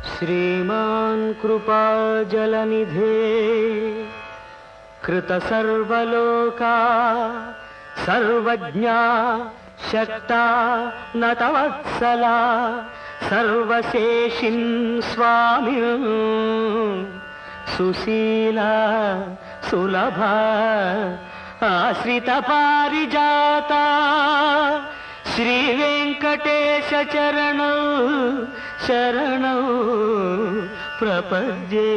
श्रीमान् कृपाजलनिधे कृत सर्वलोका सर्वज्ञा शक्ता नतवत्सला सर्वशेषिन् स्वामी सुशीला सुलभा आश्रित पारिजाता श्री वेंकटेश चरणौ शरणौ प्रपद्ये।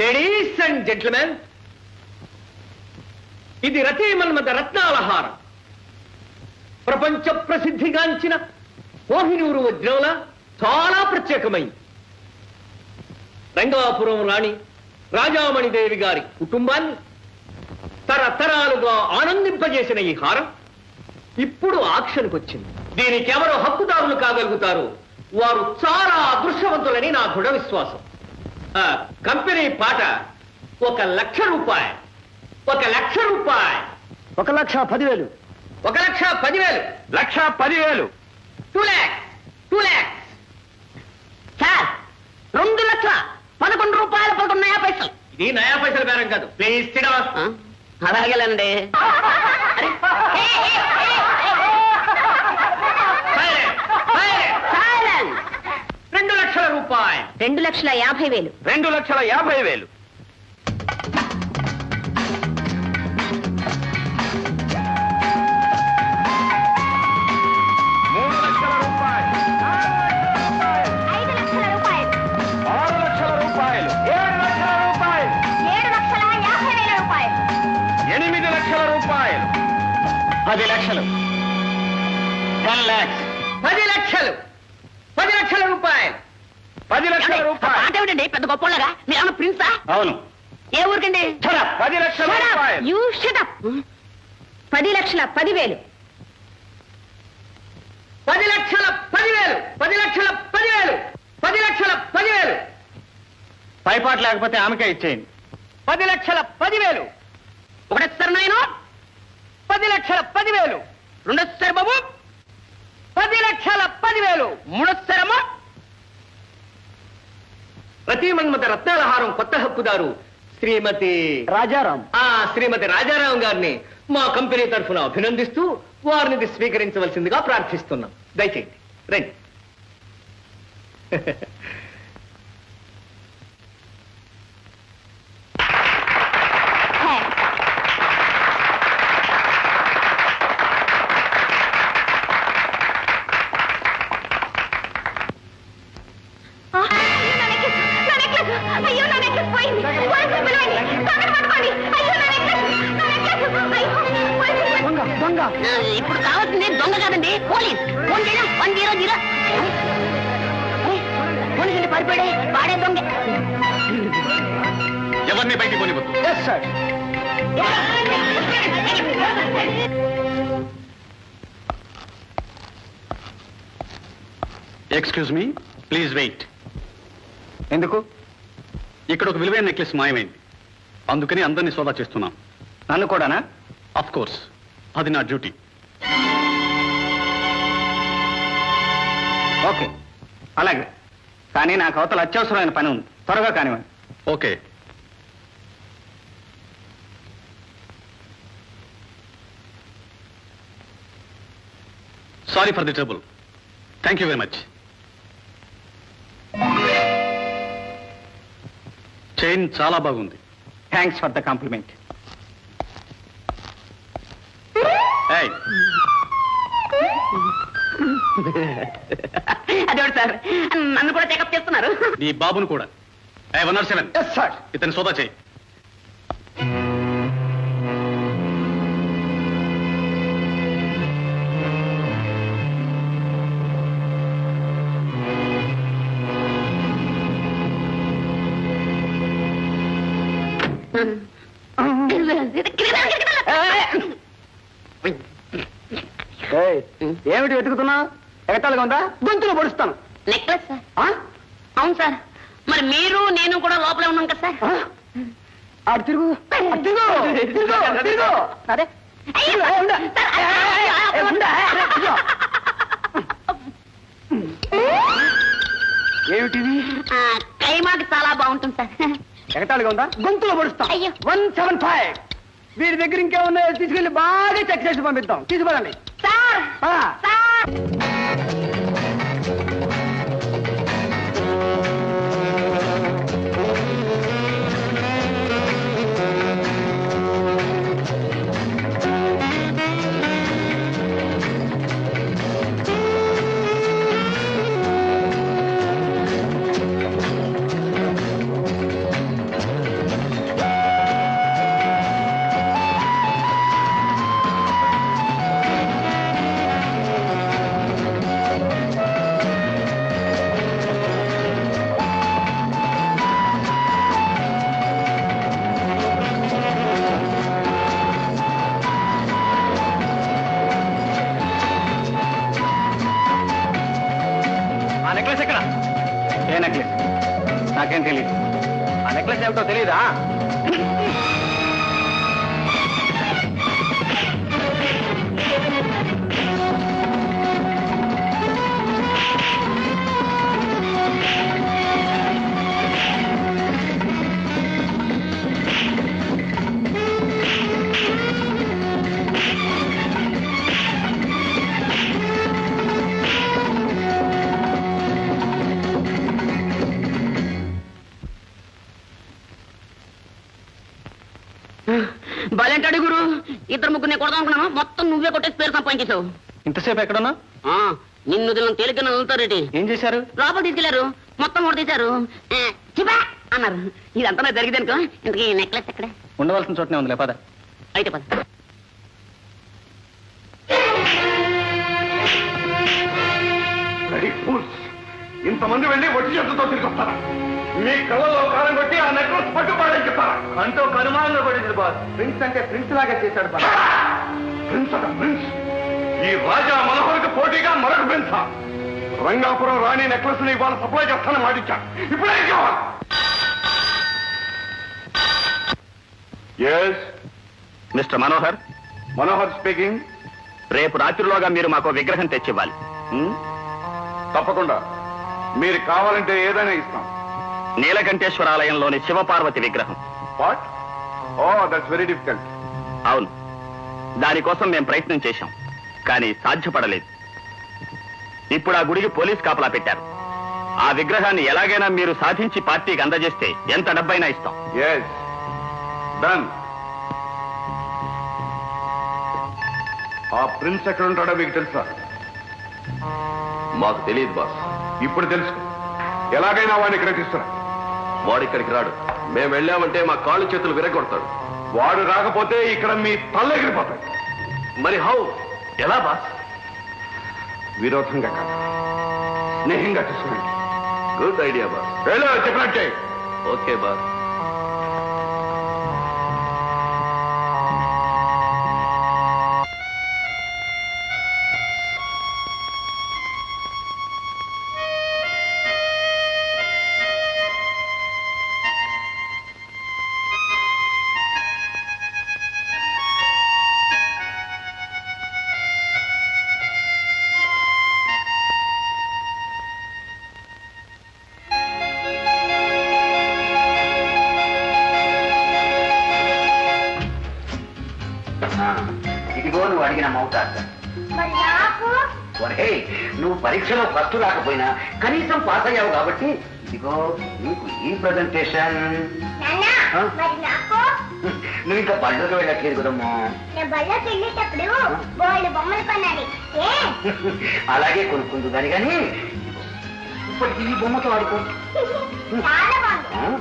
లేడీస్ అండ్ జెంట్మెన్, ఇది రతీమన్మథ రత్నాలహారం. ప్రపంచ ప్రసిద్ధిగాంచిన కోహినూరు వజ్రంలా చాలా ప్రత్యేకమైంది. రంగాపురం రాణి రాజామణిదేవి గారి కుటుంబాన్ని తరతరాలుగా ఆనందింపజేసిన ఈ హారం ఇప్పుడు ఆక్షన్కి వచ్చింది. దీనికి ఎవరు హక్కుదారులు కాగలుగుతారు వారు చాలా అదృష్టవంతులని నా దృఢ విశ్వాసం. కంపెనీ పాట 1,00,000 రూపాయలు. 1,00,000 రూపాయలు. 1,10,000. 1,10,000. 1,10,000. 2 lakhs. 2 lakhs. సార్ 2,11,11 రూపాయలు 11 పైసలు. ఇది నయా పైసల బేరం కాదు. Please SIT down. అలాగేలండి. 2,00,000 రూపాయలు. 2,50,000. 2,50,000. 3,00,000 రూపాయలు. 5,00,000 రూపాయలు. 6,00,000 రూపాయలు. 7,00,000 రూపాయలు. 7,50,000 రూపాయలు. 8,00,000 రూపాయలు. 10 లక్షలు. 10 lakhs. 10 లక్షలు. 10 లక్షల రూపాయలు. 10,00,000 రూపాయలు. మాట ఏమిటండి పెద్ద గొప్పలాగా? మీరు ప్రిన్సా? అవును. ఏ ఊరికండి? 10,00,000 రూపాయలు. You shut up. 10,10,000. 10,10,000. 10,10,000. 10,10,000. పైపాటు లేకపోతే ఆమెకే ఇచ్చేయండి. 10,10,000 ఒకటేస్తారు నాయన 10,10,000 రెండోసారి బాబు 10,10,000 మూడోసారమ్మా ప్రతి మన్మత రత్నాల హారం కొత్త హక్కుదారు శ్రీమతి రాజారాం. శ్రీమతి రాజారాం గారిని మా కంపెనీ తరఫున అభినందిస్తూ వారిని ఇది స్వీకరించవలసిందిగా ప్రార్థిస్తున్నాం. దయచేయండి రండి. అయ్యో నా నెక్లెస్ పోయింది. పోలీసులు పిలవండి. తొందరగా పట్టుకోండి. అయ్యో నా నెక్లెస్, నా నెక్లెస్. అయ్యో, పోలీసులు ఇప్పుడు కావాల్సింది దొంగ కాదండి, పోలీస్. ఫోన్ చేయడం 100. పోలీసులు పరిపడే వాడే దొంగ. ఎవరిని బయటికి కొనివద్దు. Yes sir. Excuse me, please wait. ఎందుకు? ఇక్కడ ఒక విలువైన నెక్లెస్ మాయమైంది, అందుకని అందరినీ సోదా చేస్తున్నాం. నన్ను కూడానా? ఆఫ్ కోర్స్, అది నా డ్యూటీ. ఓకే, అలాగే. కానీ నాకు అవతల అత్యవసరమైన పని ఉంది, త్వరగా కానివ్వండి. Okay. Sorry for the trouble. Thank you very much. Chain చాలా బాగుంది. Thanks for the complement. ఏయ్, అదేవిడు సార్, నన్ను కూడా చెకప్ చేస్తున్నారు. నీ బాబును కూడా. 107, ఎస్ సార్. ఇతని సోదా చేయి. ఏమిటి వెతుకుతున్నా? ఎగతాళిగా ఉందా? గొంతులో పొడుస్తాను. Necklace sir. అవును సార్, మరి మీరు నేను కూడా లోపలే ఉన్నాం కదా సార్. అటు తిరుగు, అటు తిరుగు, తిరుగు, తిరుగు. అదే అయ్యో, ఉండు. సార్, ఉండు. ఇదిగో. ఏమిటిది? కైమాకి చాలా బాగుంటుంది సార్. ఎగతాళిగా ఉందా? గొంతులో పొడుస్తాం. అయ్యో. 175. వీడి దగ్గర ఇంకేమున్నాయో తీసుకెళ్లి బాగా చెక్ చేసి పంపిద్దాం. తీసుకురండి. సార్, ఆ. సార్. ఆ నెక్లెస్ ఎక్కడ? ఏ నెక్లెస్? నాకేం తెలియదు. ఆ నెక్లెస్ ఏమిటో తెలీదా? బలంటాడు గురు. ఇద్దరు ముగ్గురిని కొడదాం అనుకున్నాను, మొత్తం నువ్వే కొట్టేసి పేరు సంపాదించేసావు. ఇంతసేపు ఎక్కడున్నా? నిన్ను దినం తేలిగ్గా వెళ్తారేటి. ఏం చేశారు? లోపల తీసుకెళ్లారు, మొత్తం కూడా తీశారు. చిబా అన్నారు. ఇదంతా నాకు జరిగింది అనుకో. ఇంతకీ నెక్లెస్ ఎక్కడ? ఉండవలసిన చోటనే ఉందిలే, పద. అయితే పద. ఇంతమంది వెళ్ళి వచ్చి చేతులతో తిరిగి వస్తారా? మీ కళ్ళలో కాలం కొట్టి ఆ నెక్లెస్ పట్టుబడని చెప్తారా? అంటూ కనుమానంలో పడింది బాస్. ప్రిన్స్ అంటే ప్రిన్స్ లాగా చేశాడు బాస్. ప్రిన్స్ అట ప్రిన్స్. ఈ రాజా మనోహర్కి పోటీగా మరొక ప్రిన్స్. రంగాపురం రాణి నెక్లెస్ ని ఇవాళ సప్లై చేస్తానని మాటిచ్చా. ఇప్పుడే కావాలి. Yes mister Manohar, Manohar speaking. రేపు రాత్రిలోగా మీరు మాకు విగ్రహం తెచ్చివ్వాలి. తప్పకుండా. మీరు కావాలంటే ఏదైనా ఇస్తాం. నీలకంఠేశ్వరాలయంలోని శివపార్వతి విగ్రహం. What? Oh, that's very difficult. అవును, దానికోసం మేము ప్రయత్నం చేశాం, కానీ సాధ్యపడలేదు. ఇప్పుడు ఆ గుడికి పోలీస్ కాపలా పెట్టారు. ఆ విగ్రహాన్ని ఎలాగైనా మీరు సాధించి పార్టీకి అందజేస్తే ఎంత డబ్బైనా ఇస్తాం. Yes, done. ఆ ప్రిన్స్ ఎక్కడ ఉంటాడో మీకు తెలుసా? మాకు తెలియదు బాస్. ఇప్పుడు తెలుసు. ఎలాగైనా వాడిని ఇక్కడ తీసుకురా. వాడు ఇక్కడికి రాడు. మేము వెళ్ళామంటే మా కాళ్ళు చేతులు విరగొడతాడు. వాడు రాకపోతే ఇక్కడ మీ తల్ల ఎగిరిపోతాయి. మరి హౌ? ఎలా బాస్? విరోధంగా కాదు, స్నేహంగా తీసుకురండి. Good idea boss. వెళ్ళు, చెప్పినట్టే. Okay boss. ఇదిగో నువ్వు అడిగిన మౌతాత. మరి నాకు ఒరే, నువ్వు పరీక్షలో ఫస్ట్ రాకపోయినా కనీసం పాస్ అయ్యావు కాబట్టి ఇదిగో నీకు ఈ ప్రజెంటేషన్. నాన్న, మరి నాకు నువ్వు ఇంకా బళ్ళకి వెళ్ళట్లేదు కదమ్మా. నేను బళ్ళకి వెళ్ళేటప్పుడు బోల్డ్ బొమ్మలు కొనాలి. ఏ అలాగే కొనుక్కుందు దాని కానీ ఇప్పటికి ఈ బొమ్మతో ఆడుకో. చాలా బాగుంది.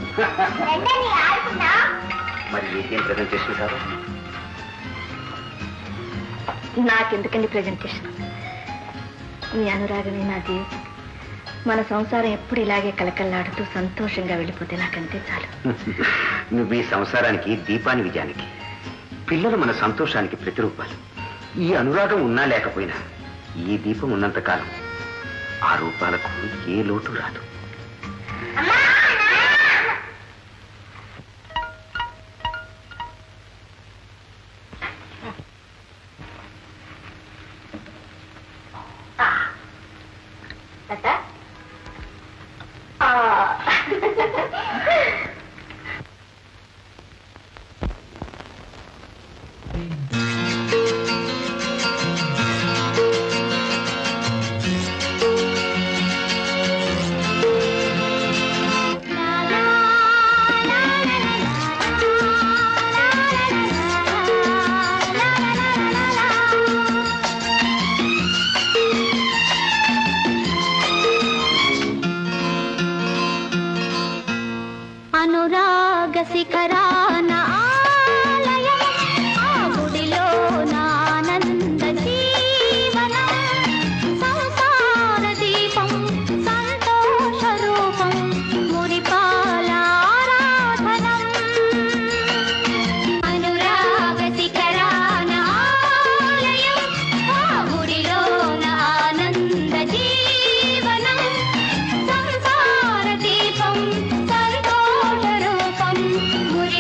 రెండని ఆడుకున్నా. మరి నీకేం ప్రజెంటేషన్ కాదు? నాకెందుకండి ప్రెజెంటేషన్? మీ అనురాగమే నా జీవితం. మన సంసారం ఎప్పుడు ఇలాగే కలకల్లాడుతూ సంతోషంగా వెళ్ళిపోతే నాకంతే చాలు. నువ్వు ఈ సంసారానికి దీపాన్ని విజయానికి, పిల్లలు మన సంతోషానికి ప్రతిరూపాలు. ఈ అనురాగం ఉన్నా లేకపోయినా ఈ దీపం ఉన్నంత కాలం ఆ రూపాలకు ఏ లోటు రాదు. అమ్మా, అనురాగ శిఖరాన ఆలయం, ఆ గుడిలో నానంద జీవనం, సంసార దీపం సంతోష రూపం, మురిపాల ఆరాధనం. అనురాగ శిఖరాన ఆలయం, ఆ గుడిలో నానంద జీవనం, సంసార దీపం సంతోష రూపం, మురిపాల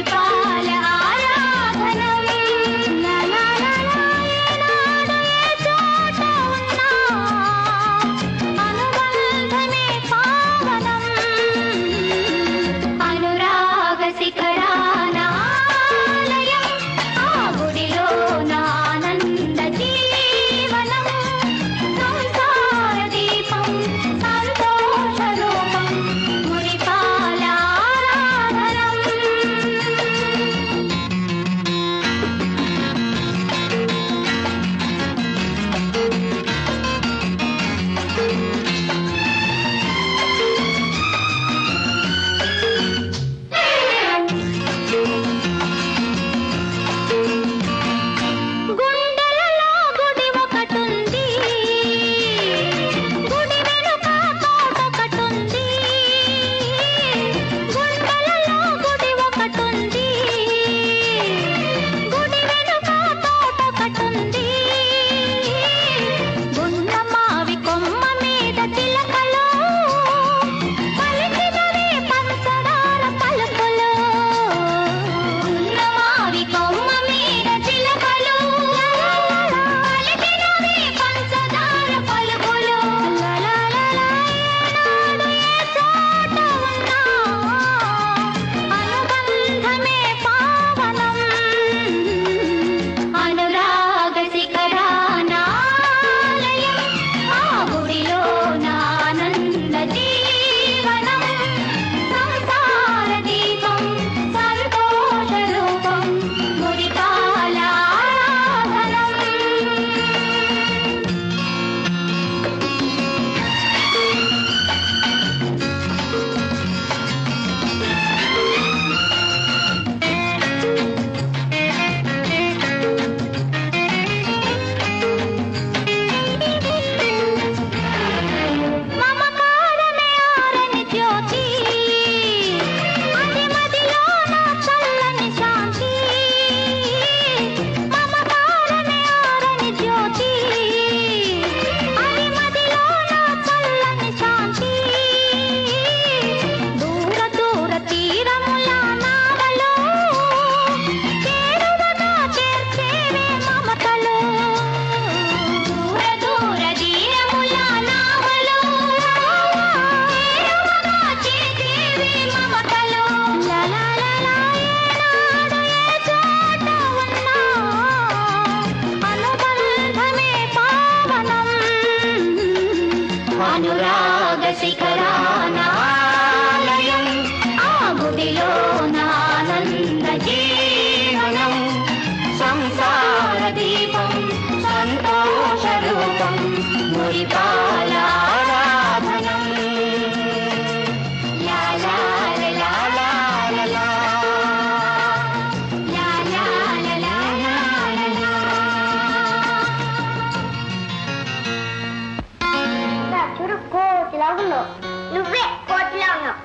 అవును నువ్వే కోతిలా ఉన్నావు.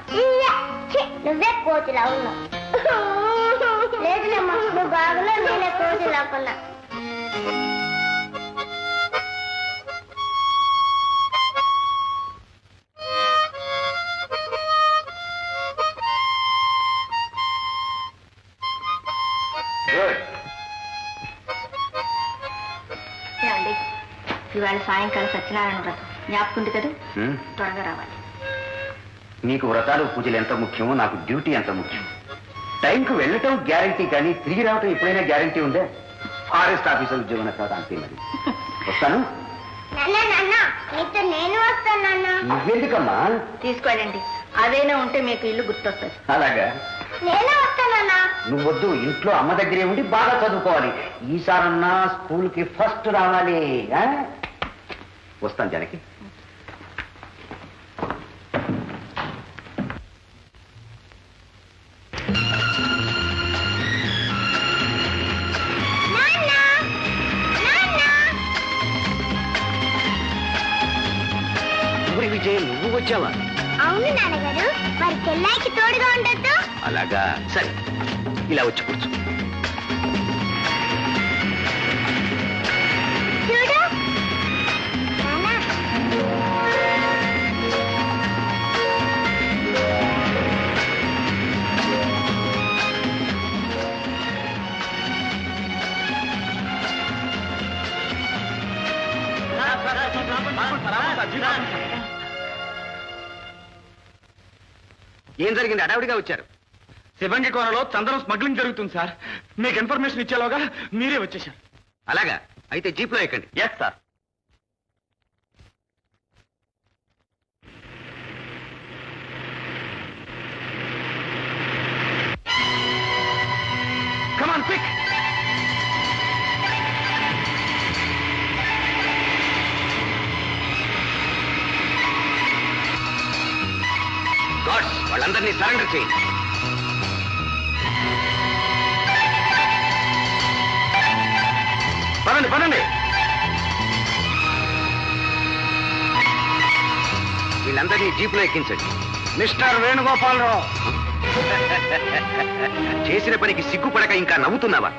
నువ్వే కోతిలా ఉన్నావు. లేదులేమ్మా, నువ్వు బాగున్నా, నేనే కోతిలా కొన్నా. ఏమండి, ఇవాళ సాయంకాలం సత్యనారాయణ వ్రతం జ్ఞాపకుంది కదా, త్వరగా రావాలి. నీకు వ్రతాలు పూజలు ఎంత ముఖ్యమో నాకు డ్యూటీ ఎంత ముఖ్యం. టైంకు వెళ్ళటం గ్యారంటీ కానీ తిరిగి రావటం ఎప్పుడైనా గ్యారంటీ ఉందే? ఫారెస్ట్ ఆఫీసర్ ఉద్యోగం తర్వాత అంతే. మరి వస్తాను. నీతో నేను వస్తాను. నువ్వెందుకమ్మా? తీసుకెళ్ళండి, అదేనా ఉంటే మీకు ఇల్లు గుర్తొస్తుంది. అలాగా? నేనే వస్తానన్నా. నువ్వొద్దు, ఇంట్లో అమ్మ దగ్గరే ఉండి బాగా చదువుకోవాలి. ఈసారన్నా స్కూల్కి ఫస్ట్ రావాలి. వస్తాను జానకి. విజయ్, నువ్వు వచ్చావా? అవును నాన్నగారు, మరి చెల్లాయికి తోడుగా ఉండొద్దు. అలాగా, సరే ఇలా వచ్చి కూర్చో. చూడు ఏం జరిగింది? అడావిడిగా వచ్చారు. శివంగి కోనలో చందనం స్మగ్లింగ్ జరుగుతుంది సార్. మీకు ఇన్ఫర్మేషన్ ఇచ్చేలోగా మీరే వచ్చేసారు. అలాగా? అయితే జీప్లో ఎక్కండి. Yes sir. Come on quick. Guards, వాళ్ళందరినీ సరెండర్ చేయండి. పదండి పదండి. వీళ్ళందరినీ జీపులో ఎక్కించండి. మిస్టర్ వేణుగోపాలరావు, చేసిన పనికి సిగ్గుపడక ఇంకా నవ్వుతున్నావా?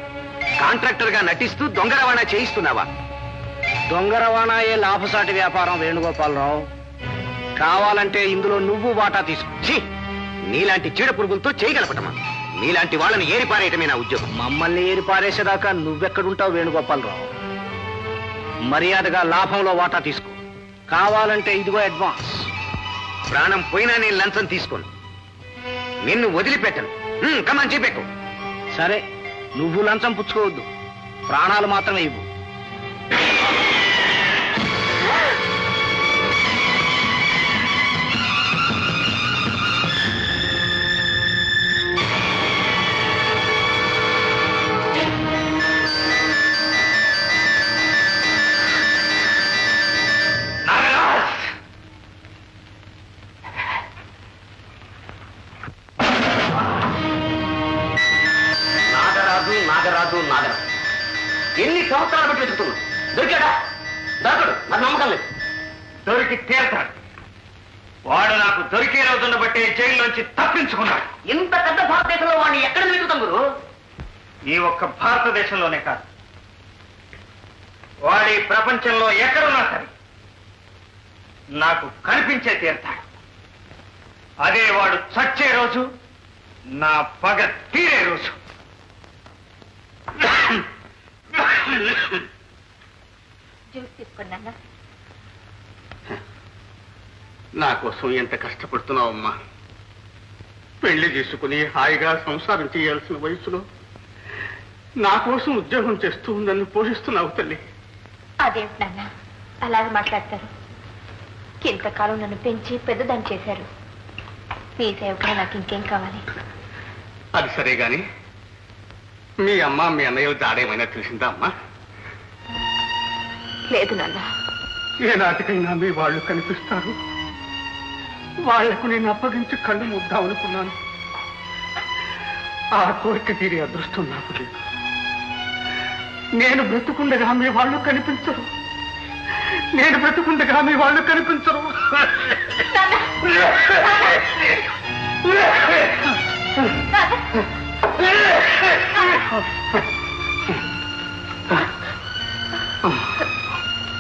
కాంట్రాక్టర్ గా నటిస్తూ దొంగ రవాణా చేయిస్తున్నావా? దొంగ రవాణాయే లాభసాటి వ్యాపారం వేణుగోపాలరావు. కావాలంటే ఇందులో నువ్వు వాటా తీసుకో. ఛీ! నీలాంటి చీడ పురుగులతో చేయగలపటమా? నీలాంటి వాళ్ళని ఏరిపారేయటమే నా ఉద్యోగం. మమ్మల్ని ఏరి పారేసేదాకా నువ్వెక్కడుంటావు వేణుగోపాలరావు? మర్యాదగా లాభంలో వాటా తీసుకో. కావాలంటే ఇదిగో అడ్వాన్స్. ప్రాణం పోయినా నేను లంచం తీసుకోను. నిన్ను వదిలిపెట్టను. కమాన్ చెప్పెక్కు. సరే, నువ్వు లంచం పుచ్చుకోవద్దు, ప్రాణాలు మాత్రమే ఇవ్వు. నాగరాజు ఎన్ని సంవత్సరాలు బట్టి వెతుకుతున్నావు? దొరికాడా? దొరకడు. నాకు నమ్మకం లేదు. దొరికి తీరతాడు. వాడు నాకు దొరికే రోజున్న బట్టి జైల్లోంచి తప్పించుకున్నాడు. ఇంత పెద్ద భారతదేశంలో వాడిని ఎక్కడ వెతుకుతాం గురు? ఈ ఒక్క భారతదేశంలోనే కాదు, వాడి ప్రపంచంలో ఎక్కడున్నా సరే నాకు కనిపించే తీరుతాడు. అదే వాడు చచ్చే రోజు, నా పగ తీరే రోజు. జ్యూస్ తీసుకోండి అన్న. నా కోసం ఎంత కష్టపడుతున్నావమ్మా. పెళ్లి చేసుకుని హాయిగా సంసారం చేయాల్సిన వయసులో నా కోసం ఉద్యోగం చేస్తూ నన్ను పోషిస్తున్నావు తల్లి. అదేమిటి నాన్న అలాగే మాట్లాడతారు? ఇంతకాలం నన్ను పెంచి పెద్దదాన్ని చేశారు. మీ సేవగా నాకు ఇంకేం కావాలి? అది సరే గాని మీ అమ్మ మీ అన్నయ్య జాడేమైనా తెలిసిందా అమ్మా? లేదు నాన్న. ఏ నాటికైనా మీ వాళ్ళు కనిపిస్తారు. వాళ్లకు నేను అప్పగించి కళ్ళు ముద్దామనుకున్నాను. ఆ కోరిక తీరే అదృష్టం నాకు లేదు. నేను బ్రతుకుండగా మీ వాళ్ళు కనిపించరు. నేను బ్రతుకుండగా మీ వాళ్ళు కనిపించరు.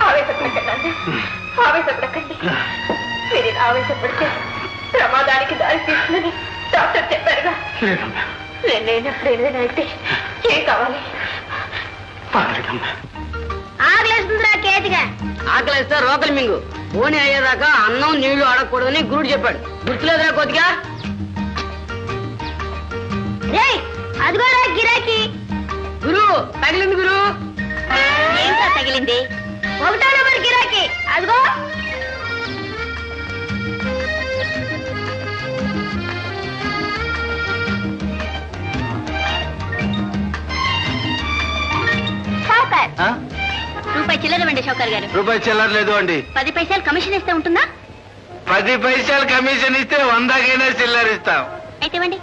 ఆవేశపడకండి, ఆవేశపడకండి. మీరు ఇలా ఆవేశపడితే ప్రమాదానికి దారి తీస్తుందని డాక్టర్ చెప్పారుగా. నేను లేనప్పుడు ఏదైనా అయితే ఏం కావాలి? పర్వాలేదమ్మా. ఆకలేస్తుందిరా కేతిగా. ఆకలిస్తే రోకలి మింగు. పోనీ అయ్యేదాకా అన్నం నీళ్లు ఆడకూడదని గురుడు చెప్పాడు. గుర్తులేదురా కొద్దిగా? అదిగోరా గిరాకీ. గురు తగిలింది గురు. ఏంటో తగిలింది? 1వ నెంబర్ గిరాకీ. అదిగో. షౌకర్, రూపాయి చిల్లర ఇవ్వండి షౌకర్ గారు. రూపాయి చిల్లర లేదు అండి. 10 పైసలు కమిషన్ ఇస్తే ఉంటుందా? 10 పైసలు కమిషన్ ఇస్తే 100కైనా చిల్లర ఇస్తాం. అయితే ఇవ్వండి.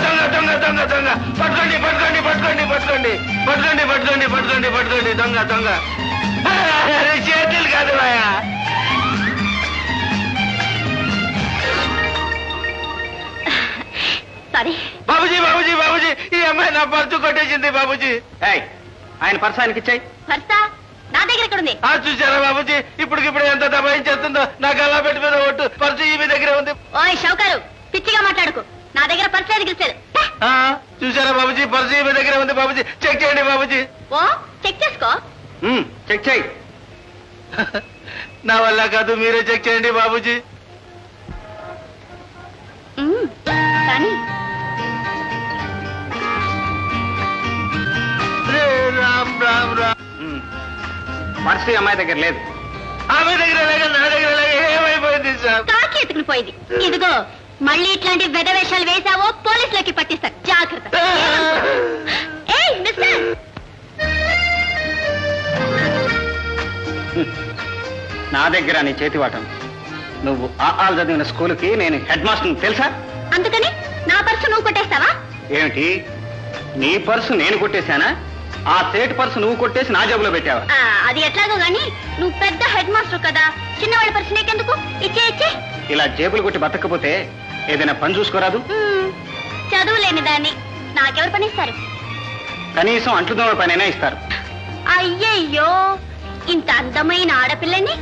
దొంగ దొంగ దొంగ దొంగ పట్టుకోండి పట్టుకోండి పట్టుకోండి పట్టుకోండి పట్టుకోండి పట్టుకోండి పట్టుకోండి పట్టుకోండి దొంగ దొంగ. చేతులు కాదు రాయా. సారీ. బాబుజీ బాబుజీ బాబుజీ ఈ అమ్మాయి నా పర్సు కొట్టేసింది బాబుజీ. ఆయన పర్స్ ఆయనకి ఇచ్చాయి. పర్సా నా దగ్గర ఎక్కడ ఉంది? చూసారా బాబుజీ ఇప్పటికిప్పుడు ఎంత దబాయించేస్తుందో. నాకు అలా పెట్టి మీద ఒట్టు పర్సు ఈ మీ దగ్గరే ఉంది. ఓయ్ షౌకరు, పిచ్చిగా మాట్లాడుకు. నా దగ్గర పర్స్ లేదు గిల్లేదు. చూసారా బాబుజీ పర్సు ఈ మీ దగ్గరే ఉంది బాబుజీ. చెక్ చేయండి బాబుజీ. ఓ చెక్ చేసుకో. చెక్ చేయి. నా వల్ల కాదు మీరే చెక్ చేయండి బాబుజీ. కానీ రామ్ రామ్ రామ్. పర్స్ ఈ అమ్మాయి దగ్గర లేదు. ఆమె దగ్గర లేక నా దగ్గర లేక ఏమైపోయింది సార్? కాకి ఎత్తుకుని పోయింది. ఇదిగో మళ్ళీ ఇట్లాంటి వెధవేషాలు వేసావో పోలీసులకి పట్టిస్తారు. జాగ్రత్త. ఏయ్ మిస్టర్, నా దగ్గర నీ చేతివాటం. నువ్వు ఆలు చదివిన స్కూల్కి నేను హెడ్ మాస్టర్ని తెలుసా? అందుకని నా పర్సు నువ్వు కొట్టేస్తావా? ఏమిటి, నీ పర్సు నేను కొట్టేశానా? ఆ సేట్ పర్సు నువ్వు కొట్టేసి నా జేబులో పెట్టావా? అది ఎట్లాగో గాని నువ్వు పెద్ద హెడ్ మాస్టర్ కదా. చిన్నవాళ్ళ పర్సు నీకెందుకు? ఇచ్చే. ఇలా జేబులు కొట్టి బతకపోతే ఏదైనా పని చూసుకోరాదు? చదువు లేని దాన్ని నాకెవరు పనిస్తారు? కనీసం అంట్లు దోమల పనైనా ఇస్తారు. అయ్యయ్యో, ఇంత అందమైన ఆడపిల్లని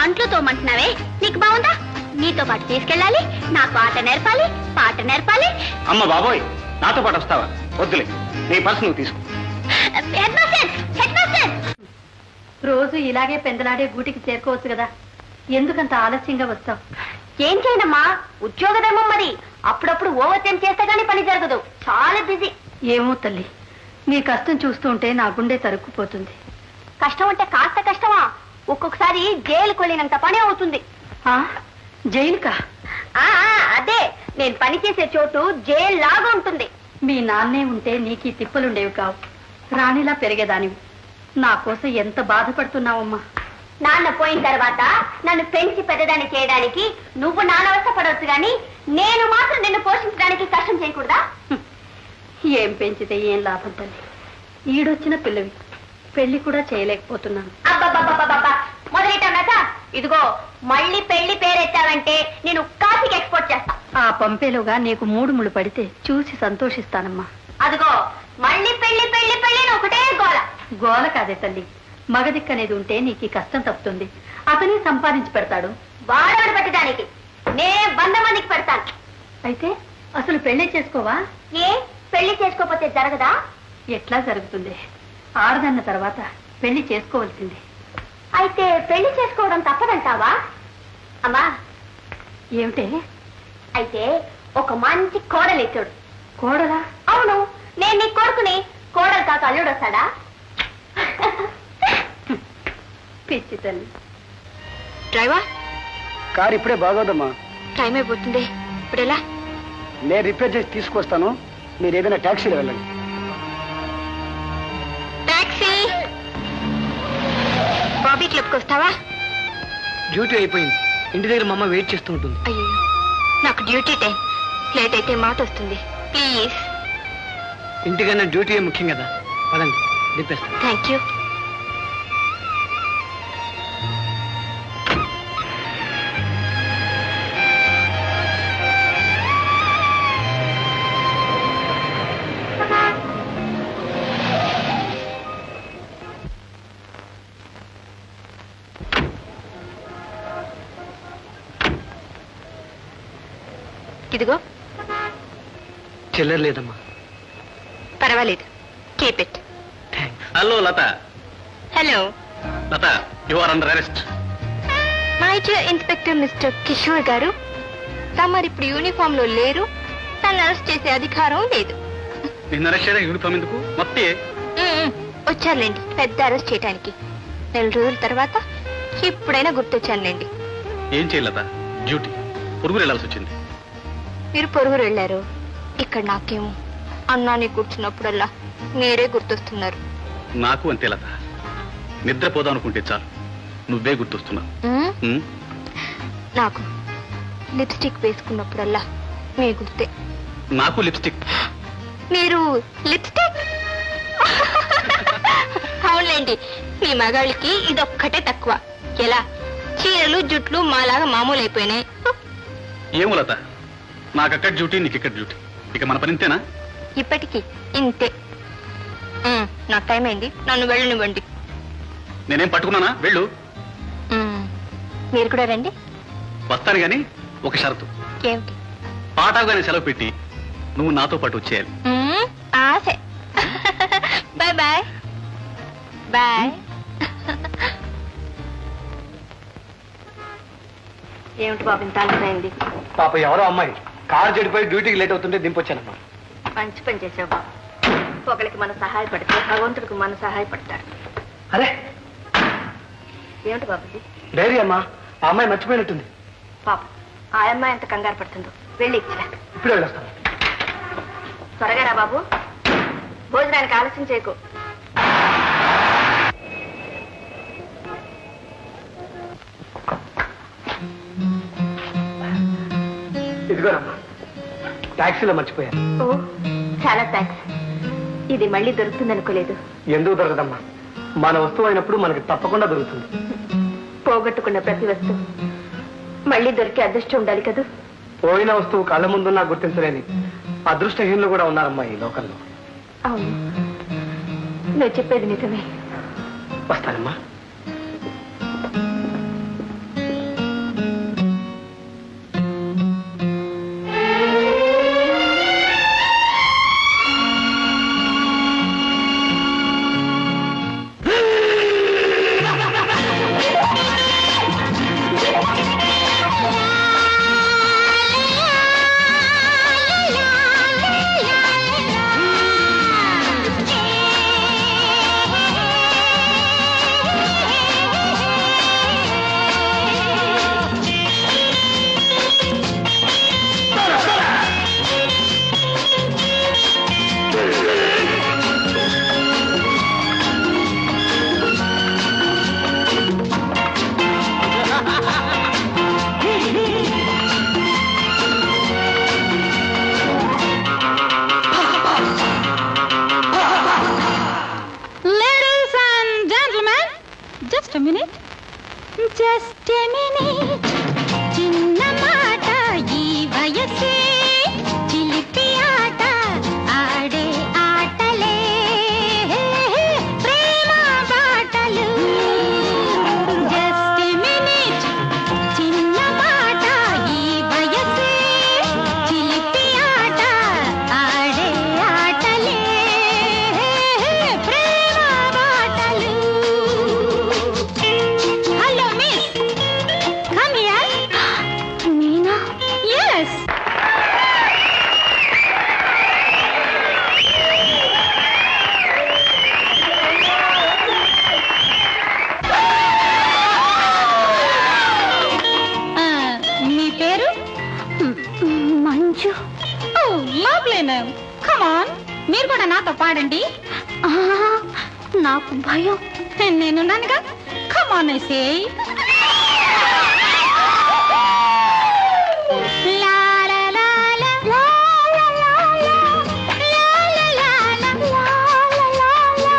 అంట్లు తోమంటున్నావే, నీకు బాగుందా? నీతో పాటు తీసుకెళ్ళాలి, నాకు ఆట నేర్పాలి, పాట నేర్పాలి. అమ్మ బాబోయ్, నాతో పాటు వస్తావా? వద్దులే, నీ పర్సు నువ్వు తీసుకో. Head master, head master. రోజు ఇలాగే పెందలాడే గూటికి చేరుకోవచ్చు కదా, ఎందుకంత ఆలస్యంగా వస్తావు? ఏం చేయనమ్మా, ఉద్యోగదేమో మరి. అప్పుడప్పుడు ఓవర్ టైం చేస్తే గానీ పని జరగదు. చాలా బిజీ. ఏమో తల్లి, నీ కష్టం చూస్తుంటే నా గుండె తరుక్కుపోతుంది. కష్టం అంటే కాస్త కష్టమా? ఒక్కొక్కసారి జైలుకు వెళ్ళినంత పని అవుతుంది. జైలుకా? అదే, నేను పని చేసే చోటు జైలు లాగా ఉంటుంది. మీ నాన్నే ఉంటే నీకు ఈ తిప్పలుండేవి కావు, రాణిలా పెరిగేదానివి. నా కోసం ఎంత బాధపడుతున్నావమ్మా. నాన్న పోయిన తర్వాత నన్ను పెంచి పెద్దదాన్ని చేయడానికి నువ్వు నానవస్థ పడవచ్చు గాని నేను మాత్రం నిన్ను పోషించడానికి కష్టం చేయకూడదా? ఏం పెంచితే ఏం లాభం తల్లి, ఈడొచ్చిన పిల్లవి, పెళ్లి కూడా చేయలేకపోతున్నాను. అబ్బబ్బబ్బబ్బబ్బా, మొదలెట్టాక ఇదిగో మళ్ళీ పెళ్లి పేరెత్తావంటే నేను కాశీకి ఎక్స్పోర్ట్ చేస్తా. ఆ పంపేలోగా నీకు 3 ముళ్ళు పడితే చూసి సంతోషిస్తానమ్మా. అదిగో మళ్ళీ పెళ్లి పెళ్లి పెళ్లి ఒకటే గోల. గోల కాదే తల్లి, మగదిక్కనేది ఉంటే నీకు ఈ కష్టం తప్పుతుంది. అతనే సంపాదించి పెడతాడు. వాడవాడు పెట్టడానికి నేను 100 మందికి పెడతాను. అయితే అసలు పెళ్లి చేసుకోవా? ఏ పెళ్లి చేసుకోకపోతే జరగదా? ఎట్లా జరుగుతుంది? ఆడదన్న తర్వాత పెళ్లి చేసుకోవాల్సింది. అయితే పెళ్లి చేసుకోవడం తప్పదంటావా? అమ్మా ఏమిటే? అయితే ఒక మంచి కోడలు ఇచ్చాడు. కోడలా? అవును, నేను నీ కొడుకుని. కోడలు కాక అల్లుడు వస్తాడా? పిచ్చి తల్లి. డ్రైవర్, కారు ఇప్పుడే బాగోదమ్మా. టైం అయిపోతుంది. ఇప్పుడు ఎలా? నేను రిపేర్ చేసి తీసుకొస్తాను, మీరు ఏదైనా ట్యాక్సీలో వెళ్ళండి. టాక్సీ. బాబీ క్లబ్కి వస్తావా? డ్యూటీ అయిపోయింది, ఇంటి దగ్గర మా అమ్మ వెయిట్ చేస్తూ ఉంటుంది. అయ్యో, నాకు డ్యూటీ టైం. లేట్ అయితే మాట వస్తుంది. ప్లీజ్. ఇంటికన్నా డ్యూటీ ముఖ్యం కదా, పదండి. దింపేస్తాను. Thank you. ఇదిగో. చిల్లర లేదమ్మా. పర్వాలేదు, keep it. Hello Lata. Hello Lata, you are under arrest. My dear inspector mister Kishore garu, తమరు ఇప్పుడు యూనిఫామ్ లో లేరు. నన్ను అరెస్ట్ చేసే అధికారం లేదు. నిన్న అరెస్ట్ చేయడం యూనిఫామ్ ఎందుకు? మొత్తం వచ్చారులేండి పెద్ద అరెస్ట్ చేయడానికి. 4 రోజుల తర్వాత ఇప్పుడైనా గుర్తొచ్చానులేండి. ఏం చేయలేదా? డ్యూటీ పొరుగురు వెళ్ళాల్సి వచ్చింది. మీరు పొరుగురు వెళ్ళారు. ఇక్కడ నాకేమో అన్నాన్ని కూర్చున్నప్పుడల్లా మీరే గుర్తొస్తున్నారు. నాకు అంతే లత. నిద్రపోదాం అనుకుంటే చాలు నువ్వే గుర్తొస్తున్నావు. నాకు లిప్స్టిక్ వేసుకున్నప్పుడల్లా మీ గుర్తే. నాకు లిప్స్టిక్. మీరు లిప్స్టిక్? అవునులేండి, మీ మగాళ్ళకి ఇదొక్కటే తక్కువ. ఎలా చీరలు జుట్లు మాలాగా మామూలు అయిపోయినాయి. ఏమో లత, నాకు అక్కడ డ్యూటీ, నీకు ఇక్కడ డ్యూటీ. ఇక మన పని ఇంతేనా? ఇప్పటికీ ఇంతే. నాకు టైం అయింది, నన్ను వెళ్ళనివ్వండి. నేనేం పట్టుకున్నానా? వెళ్ళు. మీరు కూడా రండి. వస్తాను గాని ఒక షరతు. ఏమిటి? పాఠాగానే సెలవు పెట్టి నువ్వు నాతో పాటు వచ్చేయాలి. ఆశే. Bye bye bye. ఏమిటి బాబు ఇంత ఆలస్యమైంది? పాప ఎవరో అమ్మాయి కారు చెడిపోయి డ్యూటీకి లేట్ అవుతుంటే దింపొచ్చానమ్మా. మంచి పని చేసావు బాబు. ఒకరికి మనం సహాయపడితే భగవంతుడికి మనం సహాయపడతాడు. అరే ఏమిటి బాబు ఇది? డైరీ అమ్మా, ఆ అమ్మాయి మర్చిపోయినట్టుంది. పాప ఆ అమ్మాయి ఎంత కంగారు పడుతుందో. వెళ్ళి ఇచ్చిరా. ఇప్పుడే వెళ్ళొస్తాను. త్వరగా రా బాబు, భోజనానికి ఆలస్యం చేయకు. ఇదిగోనమ్మా, టాక్సీలో మర్చిపోయాను. ఓ చాలా థ్యాంక్స్. ఇది మళ్ళీ దొరుకుతుందనుకోలేదు. ఎందుకు దొరకదమ్మా? మన వస్తువు అయినప్పుడు మనకి తప్పకుండా దొరుకుతుంది. పోగొట్టుకున్న ప్రతి వస్తువు మళ్ళీ దొరికే అదృష్టం ఉండాలి కదా. పోయిన వస్తువు కళ్ళ ముందున్నా గుర్తించలేని అదృష్టహీనులు కూడా ఉన్నారమ్మా ఈ లోకంలో. అవును, నువ్వు చెప్పేది నిజమే. వస్తానమ్మా. Just a minute. Just a minute. చిన్న మాట ఈ వయసే చిలిపి ఆట ఆడే ఆటలే ప్రేమ బాటలు. Just a minute. చిన్న మాట ఈ వయసే చిలిపి ఆట ఆడే ఆటలే ప్రేమ బాటలు. Hello, miss. Come here. Meena? Yes. మీ పేరు? Manju. Oh, lovely name. Come on. మీరు కూడా నాతో పాడండి. నాకు భయం. నేనున్నానుగా. Come on, I say. La la la la la la la la la la la la la la la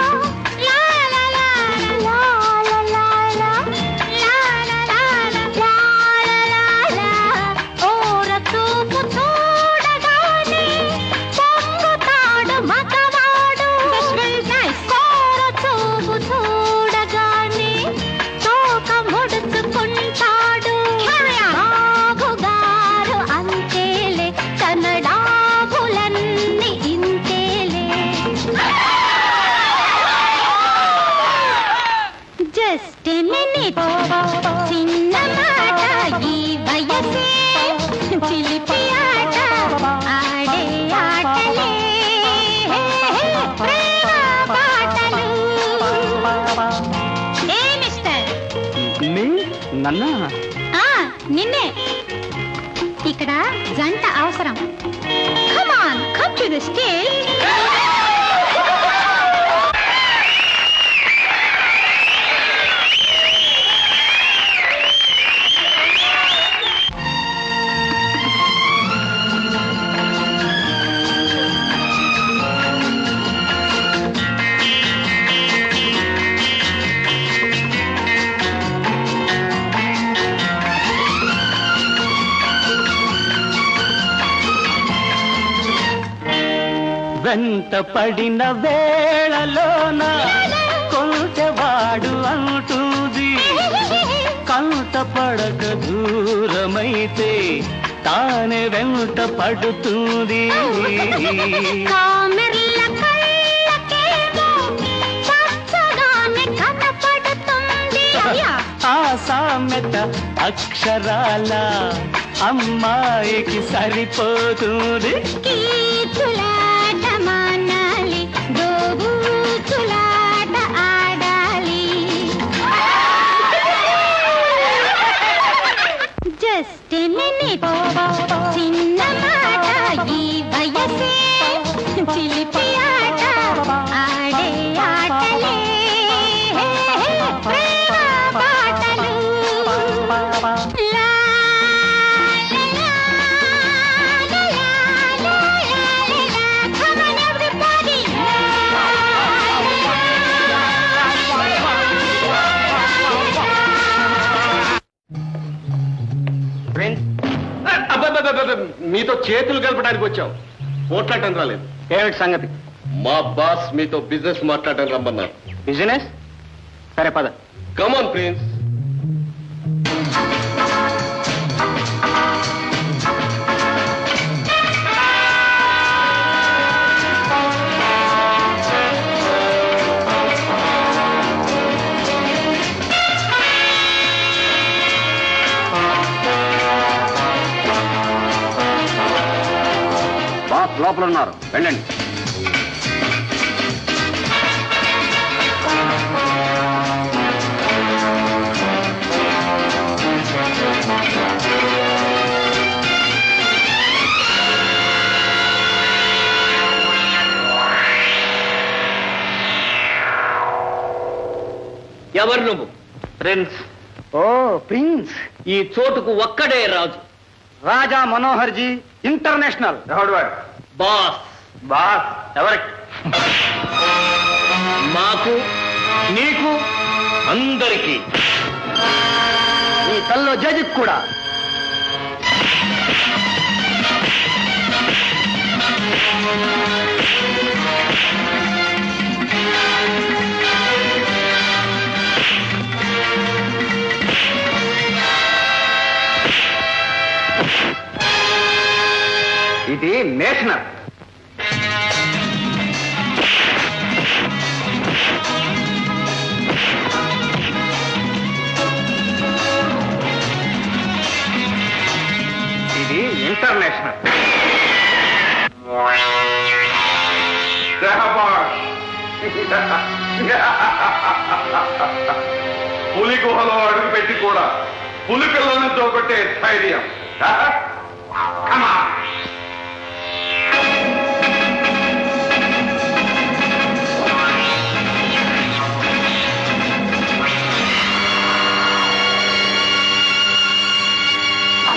నన్ను నిన్నే ఇక్కడ జంట అవసరం. Come on, come to the stage. వెంట పడిన వేళలోన కొంచెవాడు అంటుంది, కంట పడక దూరమైతే తానే వెంట పడుతుంది. కామెర్ల కళ్ళకేమో పచ్చగానే కనపడుతుంది. ఆ సామెత అక్షరాల అమ్మాయికి సరిపోతుంది. కీచులాట మానాలి, దోబూచులాట ఆడాలి. జస్ట్ మినిట్, చిన్న మాట, ఈ వయసే చిలిపి ఆట, ఆడే ఆటలే ప్రేమ పాటలు. లా మీతో చేతులు కలపడానికి వచ్చాం, పోట్లాడటం రాలేదు. ఏమిటి సంగతి? మా బాస్ మీతో బిజినెస్ మాట్లాడటం రమ్మన్నారు. బిజినెస్? సరే పద. కమాన్ ప్రిన్స్. బాస్ లోపల ఉన్నారు, వెళ్ళండి. ఎవరు నువ్వు? ప్రిన్స్. ఓ ప్రిన్స్. ఈ చోటుకు ఒక్కడే Raju. Raja Manohar ji international. Boss. Boss ఎవరికి? మాకు, నీకు, అందరికీ. ఈ కల్లో జడ్జికి కూడా. ఇది నేషనల్. ఇది ఇంటర్నేషనల్. పులి గుహలో అడుగు పెట్టి కూడా పులి పిల్లలను తోకొట్టే ధైర్యం.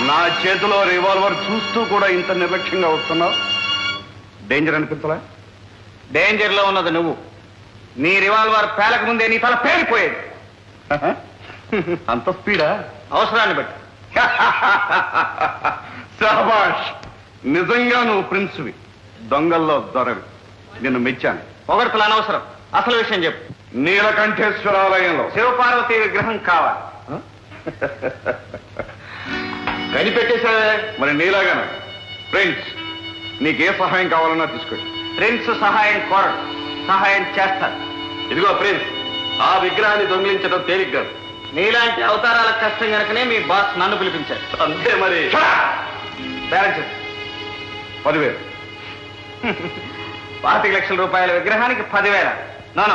నా చేతిలో రివాల్వర్ చూస్తూ కూడా ఇంత నిర్లక్ష్యంగా వస్తున్నావు. డేంజర్ అనిపించలా? డేంజర్ లో ఉన్నది నువ్వు. నీ రివాల్వర్ పేలక ముందే నీ తల పేలిపోయేది. అంత స్పీడా? అవసరాన్ని బట్టి. శభాష్, నిజంగా నువ్వు ప్రిన్స్వి, దొంగల్లో దొరవి. నిన్ను మెచ్చాను. పొగడ్తలు అనవసరం, అసలు విషయం చెప్పు. నీలకంఠేశ్వరాలయంలో శివపార్వతి విగ్రహం కావాలి. కనిపెట్టేశావే. మరి నీలాగానే ప్రిన్స్, నీకే సహాయం కావాలన్నా తీసుకోండి. ప్రిన్స్ సహాయం కోరడు, సహాయం చేస్తాడు. ఇదిగో ప్రిన్స్, ఆ విగ్రహాన్ని దొంగిలించడం తేలిగ్గా. నీలాంటి అవతారాల కష్టం కనుకనే మీ బాస్ నన్ను పిలిపించారు. అంతే మరి. బ్యాలెన్స్ 10,000. 25 లక్షల రూపాయల విగ్రహానికి 10,000. నో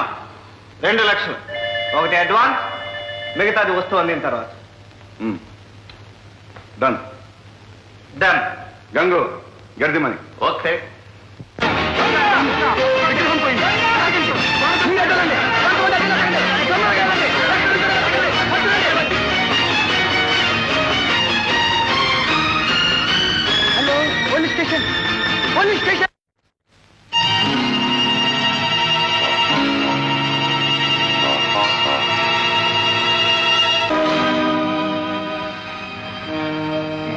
2 లక్షలు. ఒకటి అడ్వాన్స్, మిగతాది వస్తువు అందిన తర్వాత. Done done. గంగు గడిది మని okay. Hello police station, police station.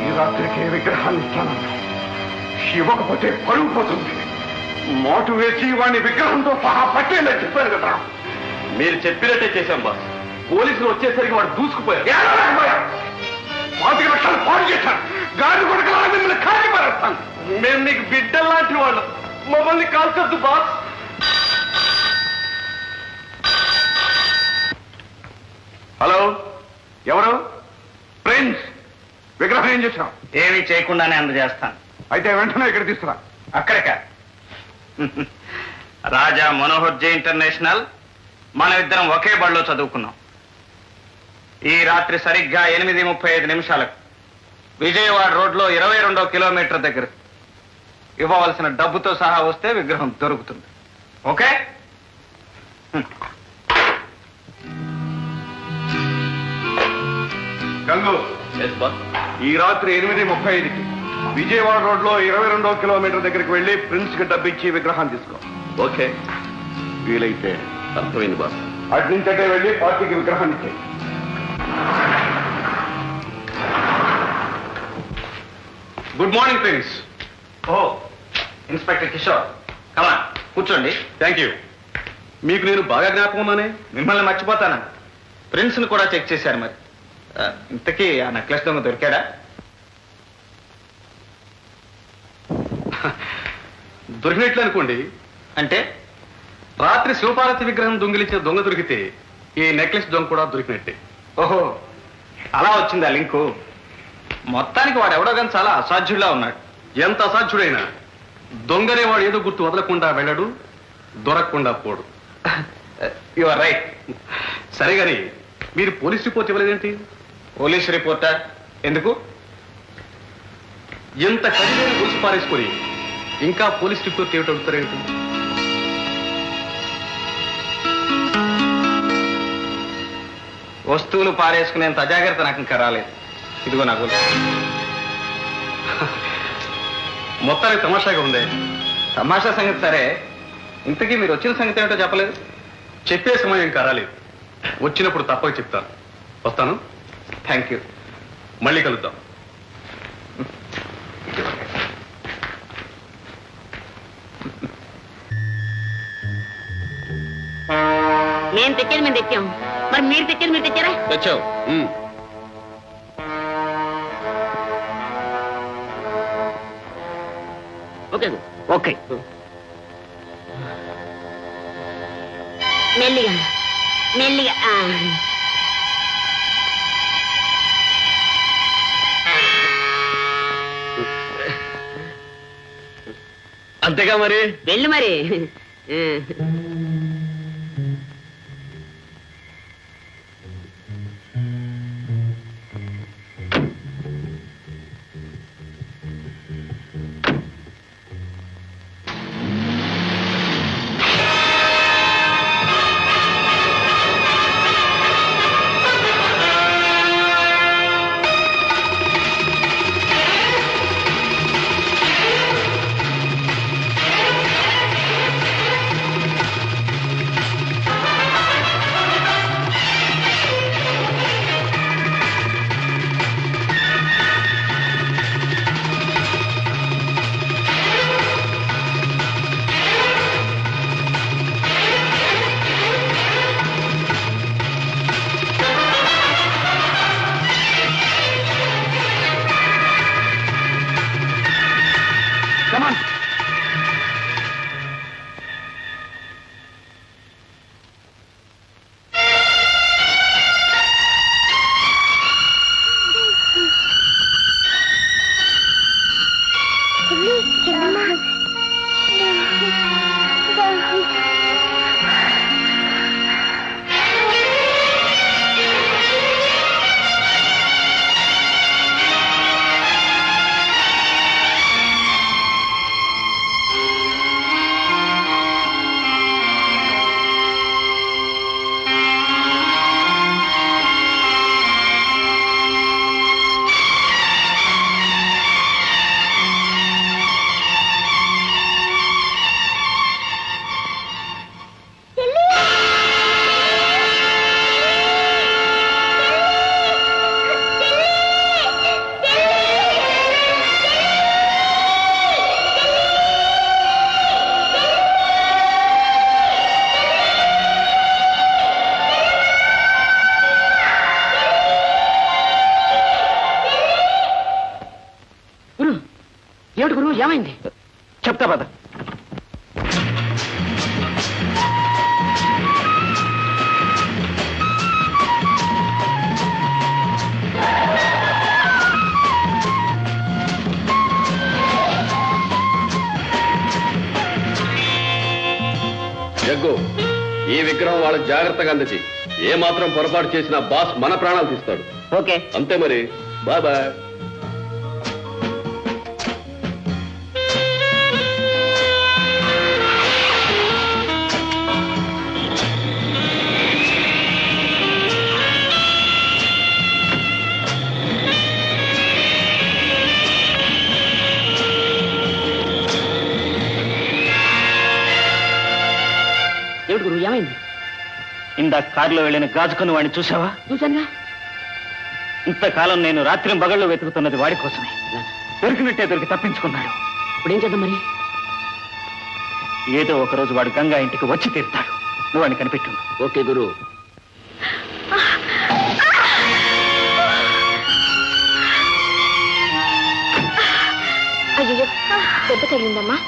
ఈ రాత్రికి విగ్రహాన్ని ఇస్తాను. ఇవ్వకపోతే పరుగు పోతుంది. మోటు వేసి వాడిని విగ్రహంతో సహా పట్టేలా చెప్పారు కదా. మీరు చెప్పినట్టే చేశాం బాస్. పోలీసులు వచ్చేసరికి వాడు దూసుకుపోయారు. 25 లక్షలు పాడు చేశాను. గాడి కొడుకులా మిమ్మల్ని కాల్చి పారేస్తాను. మేము మీకు బిడ్డల్లాంటి వాళ్ళు. మమ్మల్ని కాల్చొద్దు బాస్. హలో, ఎవరు? ప్రిన్స్, విగ్రహం ఏం చేశాం? ఏమీ చేయకుండానే అందజేస్తాను. అయితే వెంటనే ఇక్కడ తీసుకురా. అక్కడిక రాజా మనోహర్ జే ఇంటర్నేషనల్, మనం ఇద్దరం ఒకే బడిలో చదువుకున్నాం. ఈ రాత్రి సరిగ్గా 8:35 విజయవాడ రోడ్లో 22వ కిలోమీటర్ దగ్గర ఇవ్వవలసిన డబ్బుతో సహా వస్తే విగ్రహం దొరుకుతుంది. ఓకే? గంగు, బాస్. ఈ రాత్రి 8:35కి విజయవాడ రోడ్లో 22వ కిలోమీటర్ దగ్గరికి వెళ్ళి ప్రిన్స్ కి డబ్బిచ్చి విగ్రహాన్ని తీసుకో. ఓకే. వీలైతే అర్థమైంది బాస్. అటు నుంచి అటే వెళ్ళి పార్టీకి విగ్రహాన్ని ఇచ్చేయి. Good morning prince. ఓ, ఇన్స్పెక్టర్ కిషోర్, కమాన్ కూర్చోండి. Thank you. మీకు నేను బాగా జ్ఞాపకం ఉన్నానే. మిమ్మల్ని మర్చిపోతాను. ప్రిన్స్ ని కూడా చెక్ చేశారు. మరి ఇంతకీ ఆ నెక్లెస్ దొంగ దొరికాడా? దొరికినట్లు అనుకోండి. అంటే రాత్రి శివపార్వతి విగ్రహం దొంగిలించిన దొంగ దొరికితే ఈ నెక్లెస్ దొంగ కూడా దొరికినట్టే. ఓహో, అలా వచ్చిందా లింకు? మొత్తానికి వాడు ఎవడో కానీ చాలా అసాధ్యుడిలా ఉన్నాడు. ఎంత అసాధ్యుడైనా దొంగనే వాడు ఏదో గుర్తు వదలకుండా వెళ్ళడు, దొరకకుండా పోడు. You are right. సరే గాని మీరు పోలీస్ రిపోర్ట్ ఇవ్వలేదేంటి? పోలీస్ రిపోర్టా? ఎందుకు? ఎంత ఖరీదైన గొలుసు పారేసుకొని ఇంకా పోలీస్ రిపోర్ట్ ఏమిటి అడుగుతారేంటి? వస్తువులు పారేసుకునేంత అజాగ్రత్త నాకు ఇంకా రాలేదు. ఇదిగో నా గొలుసు. మొత్తానికి తమాషాగా ఉంది. తమాషా సంగతి సరే, ఇంతకీ మీరు వచ్చిన సంగతి ఏమిటో చెప్పలేదు. చెప్పే సమయం ఇంకా రాలేదు. వచ్చినప్పుడు తప్పక చెప్తాను. వస్తాను. Thank you. మళ్ళీ కలుద్దాం. మేము తెచ్చేది మేము తెచ్చాం. మరి మీరు తెచ్చేది మీరు తెచ్చారా? తెచ్చావు. Okay okay. మెల్లిగా మెల్లిగా. అంతేగా మరి. వెళ్ళి మరి. ఏమిటి గురువు ఏమైంది? చెప్తా పద. జగ్గు, ఈ విగ్రహం వాళ్ళకి జాగ్రత్తగా అందచి. ఏ మాత్రం పొరపాటు చేసినా బాస్ మన ప్రాణాలు తీస్తాడు. ఓకే. అంతే మరి. Bye bye. ఏమిటి గురువు ఏమైంది? ఇందాక కారులో వెళ్ళిన గాజుకున్న వాడిని చూసావా? చూశానుగా. ఇంతకాలం నేను రాత్రి పగళ్ళు వెతుకుతున్నది వాడి కోసమే. దొరికినట్టే దొరికి తప్పించుకున్నాడు. ఇప్పుడు ఏం చేద్దాం మరి? ఏదో ఒక రోజు వాడు గంగా ఇంటికి వచ్చి తీరుతాడు. నువ్వు వాడిని కనిపెట్టు. ఓకే గురు. అయ్యో దెబ్బ తగిలిందమ్మా.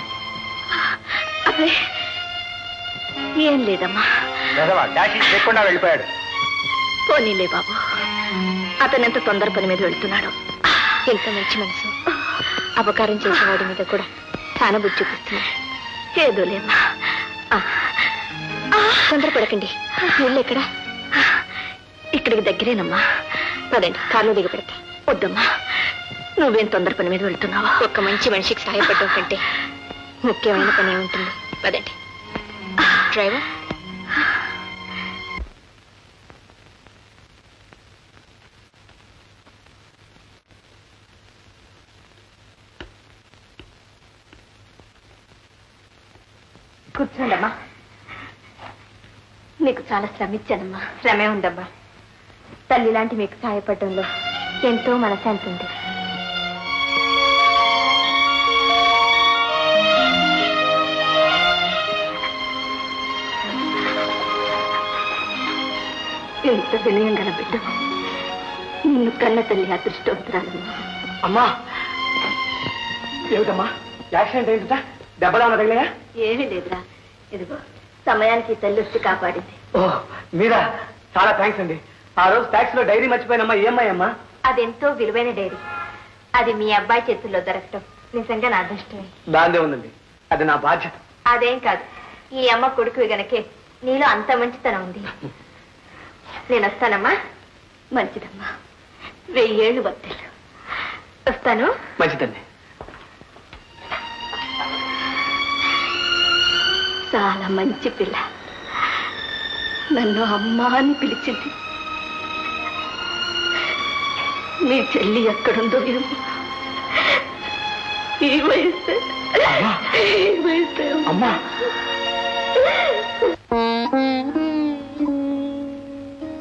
అదే ఏం లేదమ్మా. లేకుండా వెళ్ళిపోయాడు. పోనీలే బాబు, అతను ఎంత తొందర పని మీద వెళ్తున్నాడు. ఎంత మంచి మనసు. అపకారం చేసేవాడి మీద కూడా చాలా బుద్ధి చూపిస్తున్నాడు. ఏదోలేమ్మా. తొందరపడకండి. ఇల్లు ఎక్కడ? ఇక్కడికి దగ్గరేనమ్మా. పదండి, కారులో దిగి పెడతా. వద్దమ్మా, నువ్వేం తొందర పని మీద వెళ్తున్నావా? ఒక్క మంచి మనిషికి సహాయపడడం కంటే ముఖ్యమైన పని ఏముంటుంది? పదండి. డ్రైవర్, కూర్చోండమ్మా. మీకు చాలా శ్రమ ఇచ్చానమ్మా. శ్రమే ఉందమ్మా. తల్లి లాంటి మీకు సహాయపడడంలో ఎంతో మనశాంతి ఉంది. ఎంత వినయం గల బిడ్డ. నిన్ను కన్న తల్లి అదృష్టవంతురాలమ్మా. అమ్మా, ఏమిటమ్మా యాక్సిడెంట్ అయిందా? దెబ్బలా తగిలాయా? ఏమీ లేదురా. ఇదిగో సమయానికి తల్లి వచ్చి కాపాడింది. ఓ మీరా? చాలా థ్యాంక్స్ అండి. ఆ రోజు ట్యాక్సీలో డైరీ మర్చిపోయినమ్మా. ఏమ్మా అమ్మా? అదెంతో విలువైన డైరీ. అది మీ అబ్బాయి చేతుల్లో దొరకటం నిజంగా నా అదృష్టమే. దాందే ఉందండి, అది నా బాధ్యత. అదేం కాదు, ఈ అమ్మ కొడుకు గనకే నీలో అంత మంచితనం ఉంది. నేను వస్తానమ్మా. మంచిదమ్మా. 1000 ఏళ్ళు భక్తులు. వస్తాను. మంచిదండి. చాలా మంచి పిల్ల. నన్ను అమ్మ అని పిలిచింది. మీ చెల్లి ఎక్కడుందో ఏమో. ఈ వయసు అమ్మా,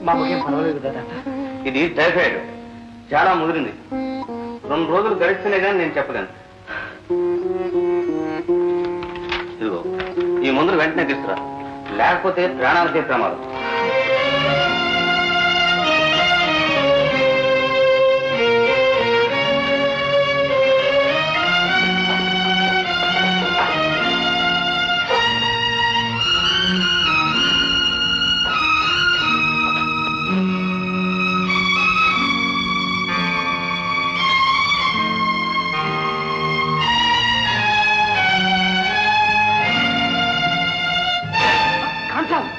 మాకేం పర్వాలేదు కదా? ఇది టైఫాయిడ్, చాలా ముదిరింది. 2 రోజులు గడిస్తేనే కానీ నేను చెప్పలేను. ఇదిగో ఈ మందులు వెంటనే తీసుకురా, లేకపోతే ప్రాణాలకే ప్రమాదం.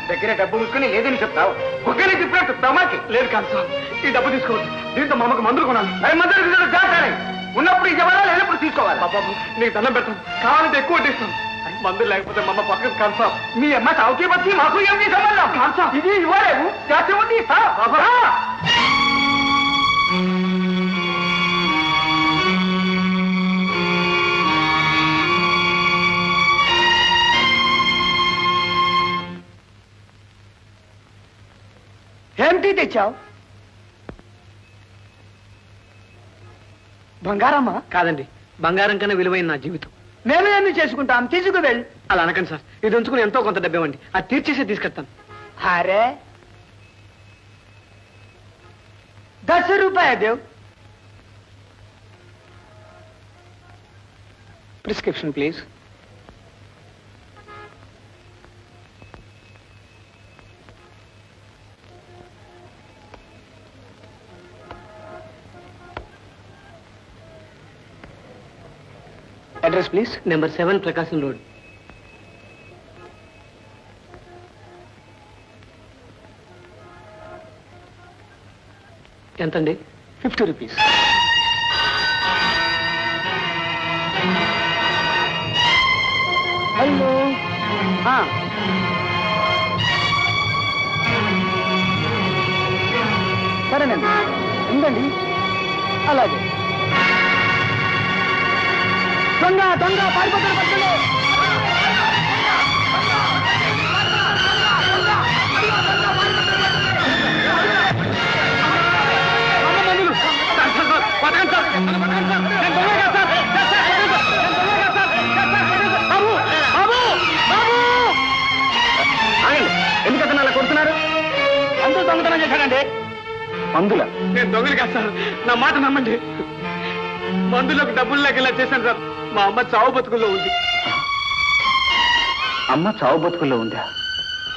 దగ్గర డబ్బు ముసుకుని లేదని చెప్తావు. ఒకేనే చెప్పినట్టు చెప్తావు మాకి. లేదు కాదు, ఈ డబ్బు తీసుకోవచ్చు. దీంతో మా అమ్మకు మందులు కొనాలి. మరి మందులు జాగ్రత్త. ఉన్నప్పుడు ఇవ్వాలి, లేనప్పుడు తీసుకోవాలి. బాబు నీకు దండం పెడతాను, కావాలంటే ఎక్కువ వడ్డిస్తాను. మందులు లేకపోతే మా అమ్మ పక్కకు కాదు సార్. మీ అమ్మ తావుకి వచ్చి మాకు ఏమి సంబంధం? కాదు. ఇది ఇవ్వలేవు, జాస్తి ఉంది సార్. ఏంటి తెచ్చావు? బంగారమ్మా? కాదండి, బంగారం కన్నా విలువైన నా జీవితం. నేను ఎన్ని చేసుకుంటాను, తీసుకు వెళ్ళి. అలా అనకండి సార్, ఇది ఉంచుకుని ఎంతో కొంత డబ్బు ఇవ్వండి, అది తీర్చేసే తీసుకెళ్తాను. అరే 10 రూపాయ దేవ్. Prescription please. Address please. Number 7 Prakasam road. ఎంతండి? 50 రూపీస్. హలో. సరేనండి, ఉందండి. అలాగే. దొంగ దొంగ పారిపోతాడు, పట్టండి. ఎందుకంటే అలా కొడుతున్నారు? అందరూ దొంగతనం చేశాడండి. మందుల నేను దొంగలు కాదు సార్, నా మాట నమ్మండి. మందులకు డబ్బులు లేక ఇలా చేశాను సార్. మా అమ్మ చావు బతుకుల్లో ఉంది. అమ్మ చావు బతుకుల్లో ఉందా?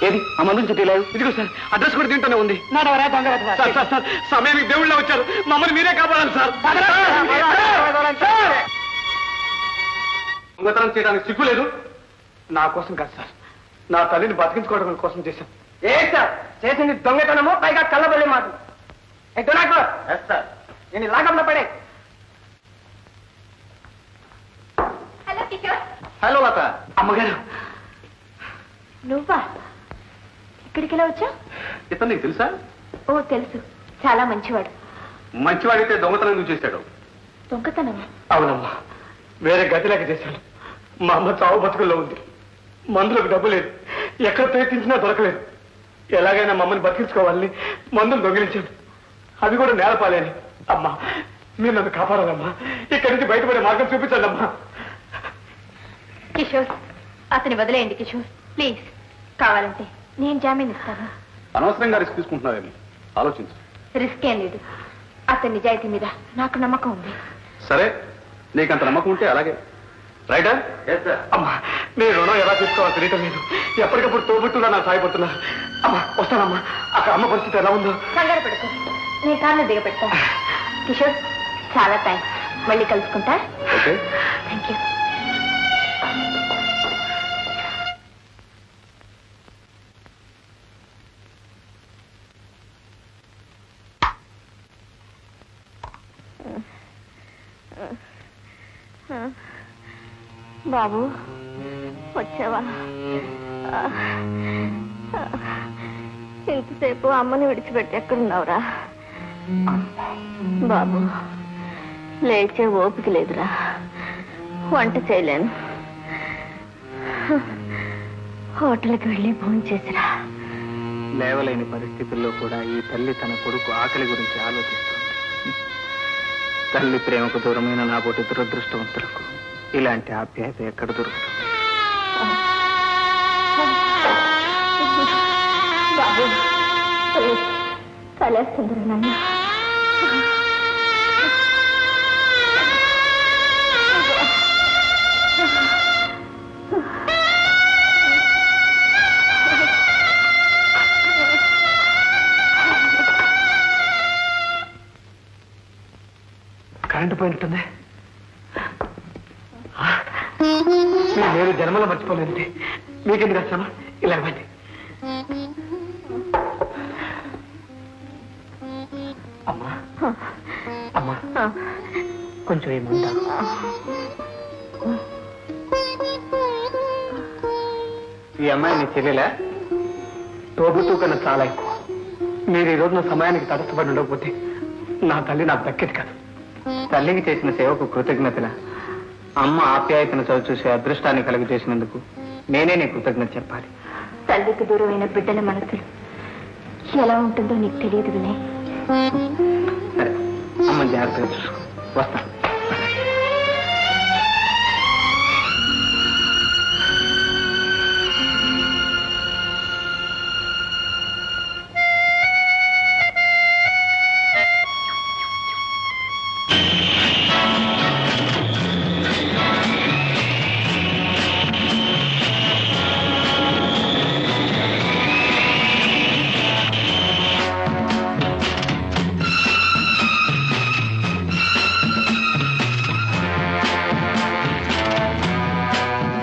ఏది ఆ మందులు చుట్టూ లేదు? ఇదిగో సార్, అడ్రస్ కూడా దీంట్లోనే ఉంది. సార్ సార్ సార్, సమయానికి దేవుళ్ళ వచ్చారు. మమ్మల్ని మీరే కాపాడాలి సార్. దొంగతనం చేయడానికి సిగ్గు లేదు? నా కోసం కాదు సార్, నా తల్లిని బతికించుకోవడం కోసం చేశాను. ఏ సార్ చేసింది దొంగతనమో, పైగా కళ్ళబొల్లి మాట. నేను లాగంలో పడే. హలో కిషోర్. హలో లత. అమ్మగారు. నువ్వా? ఇక్కడికి ఎలా వచ్చా? ఇతను నీకు తెలుసా? ఓ తెలుసు, చాలా మంచివాడు. మంచివాడైతే దొంగతనం ఎందుకు చేశాడు? దొంగతనమా? అవునమ్మా, వేరే గతి లేక చేశాను. మా అమ్మ చావు బతుకుల్లో ఉంది. మందులకు డబ్బు లేదు, ఎక్కడ ప్రయత్నించినా దొరకలేదు. ఎలాగైనా మమ్మల్ని బతికించుకోవాలని మందులు దొంగిలించాను. అవి కూడా నేలపాలేని. అమ్మా, మీరు నన్ను కాపాడాలమ్మా. ఇక్కడి నుంచి బయటపడే మార్గం చూపించండి అమ్మా. కిషోర్, అతని వదిలేయండి కిషోర్ ప్లీజ్. కావాలంటే నేను జామీన్ ఇస్తాను. అనవసరంగా రిస్క్ తీసుకుంటున్నావేమో, ఆలోచించు. రిస్క్ ఏం లేదు. అతని నిజాయితీ మీద నాకు నమ్మకం ఉంది. సరే, నీకంత నమ్మకం ఉంటే అలాగే. రైటర్? అమ్మా, నేను రుణం ఎలా తీసుకోవాలో తెలియటం లేదు. ఎప్పటికప్పుడు తోబుట్టులా నాకు సాయపడుతున్నా. అమ్మా వస్తానమ్మా. అక్కడ అమ్మ పరిస్థితి ఎలా ఉందో? కంగారు పడుకో, నేను కార్లో దిగబెడతా. కిషోర్, చాలా థ్యాంక్స్. మళ్ళీ కలుసుకుంటా. ఓకే. Thank you. బాబు వచ్చావా? ఇంతసేపు అమ్మని విడిచిపెట్టి ఎక్కడున్నావురా బాబు? లేచే ఓపిక లేదురా, వంట చేయలేను. హోటల్కి వెళ్ళి భోజనం చేసిరా. లేవలేని పరిస్థితుల్లో కూడా ఈ తల్లి తన కొడుకు ఆకలి గురించి ఆలోచిస్తుంది. తల్లి ప్రేమకు దూరమైన నా పోటీ దురదృష్టవంతులకు ఇలాంటి ఆప్యాయత ఎక్కడ దొరుకుతుంది? బాబు కలేస్తుంది నాన్న. కరెంటు పోయినట్టుంది. నేను జన్మలో మర్చిపోలేదండి. మీకెందుకు వచ్చామా? ఇలా ఇవ్వండి. అమ్మా అమ్మా, కొంచెం ఏముందా? ఈ అమ్మాయి నీ చెల్లెలా? తోబుతూ కన్నా చాలా ఎక్కువ. మీరు ఈ రోజున సమయానికి తటస్థపడి ఉండకపోతే నా తల్లి నాకు దక్కేది కాదు. తల్లికి చేసిన సేవకు కృతజ్ఞతల అమ్మ ఆప్యాయతను చవి చూసే అదృష్టాన్ని కలిగి చేసినందుకు నేనే నీ కృతజ్ఞత చెప్పాలి. తల్లికి దూరమైన బిడ్డల మనసులు ఎలా ఉంటుందో నీకు తెలియదు వినయ్. సరే, అమ్మ జాగ్రత్తగా చూసుకో. వస్తా.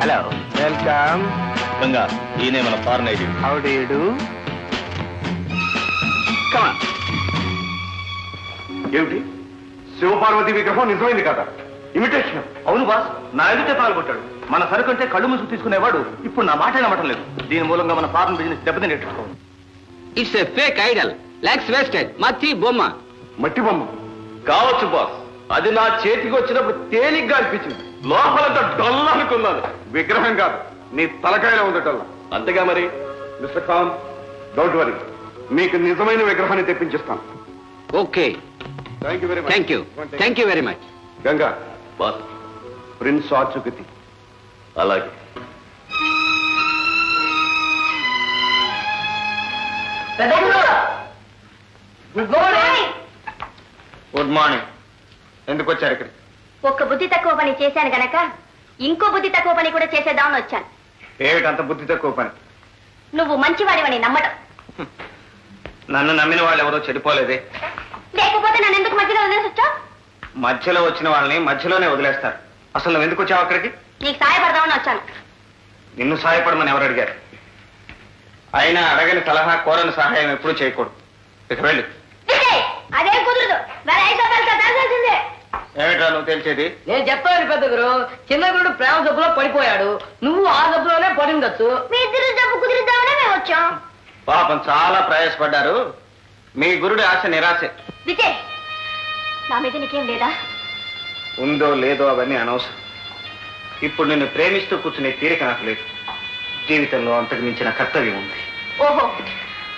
Hello, welcome. గంగా, ఈయనే మన foreign ID. How do you do? ఏమిటి శివపార్వతి విగ్రహం నిజమైంది కదా? ఇమిటేషన్. అవును బాస్, నా ఎదుటే పాల్గొట్టాడు. మన సరుకంటే కళ్ళు మూసుకు తీసుకునేవాడు ఇప్పుడు నా మాట నమ్మటం లేదు. దీని మూలంగా మన ఫారెన్ బిజినెస్ దెబ్బతినేట్టుకో. It's a fake idol. Lakhs wasted. మట్టి బొమ్మ. మట్టి బొమ్మ కావచ్చు బాస్, అది నా చేతికి వచ్చినప్పుడు తేలిగ్గా అనిపించింది. లోపలంతా డొల్ల అనుకున్నాను. విగ్రహం కాదు, నీ తలకాయలో ఉందటల్లా. అంతేగా మరి. మిస్టర్ ఖాన్, డోంట్ వరీ, మీకు నిజమైన విగ్రహాన్ని తెప్పించిస్తాను. Okay, thank you very much. Thank you, thank you very much. Ganga, boss prince ఆచుకతి. అలాగే. Good morning. ఎందుకు వచ్చారు ఇక్కడ? ఒక్క బుద్ధి తక్కువ పని చేశాను గనక ఇంకో బుద్ధి తక్కువ పని కూడా చేసేద్దామని వచ్చాను. ఏమిటంత బుద్ధి తక్కువ పని? నువ్వు మంచివాడివని నమ్మటం. నన్ను నమ్మిన వాళ్ళు ఎవరో చెడిపోలేదే. లేకపోతే నన్ను ఎందుకు మధ్యలో వదిలేసి వచ్చావు? మధ్యలో వచ్చిన వాళ్ళని మధ్యలోనే వదిలేస్తారు. అసలు నువ్వు ఎందుకు వచ్చావు అక్కడికి? నీకు సాయపడదామని వచ్చాను. నిన్ను సహాయపడమని ఎవరు అడిగారు? అయినా అడగని సలహా, కోరని సహాయం ఎప్పుడూ చేయకూడదు. ఇక వెళ్ళు. విజయ్, అదేం కుదరదు. మరి 5 రూపాయలు కట్టాల్సిందే. ఏమిటా నువ్వు తెలిసేది? నేను చెప్పాను పెద్ద గురు, చిన్న గురుడు ప్రేమ జబ్బులో పడిపోయాడు. నువ్వు ఆ జబ్బులోనే పడి ఉండొచ్చు. మీ ఇద్దరు జబ్బు కుదిరిద్దామనే మేము వచ్చాం. పాపం చాలా ప్రయాసపడ్డారు. మీ గురుడి ఆశ నిరాశే. విజయ్, నా మీద నీకేం లేదా? ఉందో లేదో అవన్నీ అనవసరం. ఇప్పుడు నిన్ను ప్రేమిస్తూ కూర్చునే తీరిక నాకు లేదు. జీవితంలో అంతకు మించిన కర్తవ్యం ఉంది. ఓహో,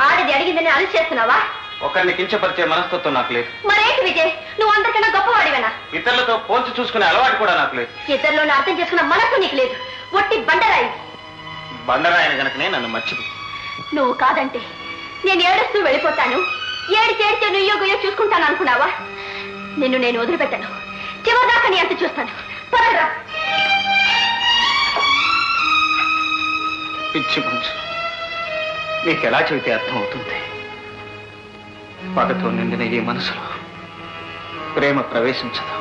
ఆడిది అడిగిందని అలసి చేస్తున్నావా? ఒకరిని కించపరిచే మనస్తత్వం నాకు లేదు. మరేంటి విజయ్, నువ్వు అందరికన్నా గొప్పవాడివేనా? ఇతరులతో పోల్చి చూసుకునే అలవాటు కూడా నాకు లేదు. ఇతరులను అర్థం చేసుకున్న మనసు నీకు లేదు. ఒట్టి బండరాయి. బండరాయన గనకనే నన్ను మర్చిపో. నువ్వు కాదంటే నేను ఏడుస్తూ వెళ్ళిపోతాను. ఏడిచేడితే నుయ్యో గుయ్యో చూసుకుంటాను అనుకున్నావా? నిన్ను నేను వదిలిపెట్టాను. చివరిదాకా నీ అంత చూస్తాను. పదరా. పిచ్చి మంచు, నీకు ఎలా చెబితే అర్థం అవుతుంది? పగతో నిండిన ఈ మనసులో ప్రేమ ప్రవేశించదు.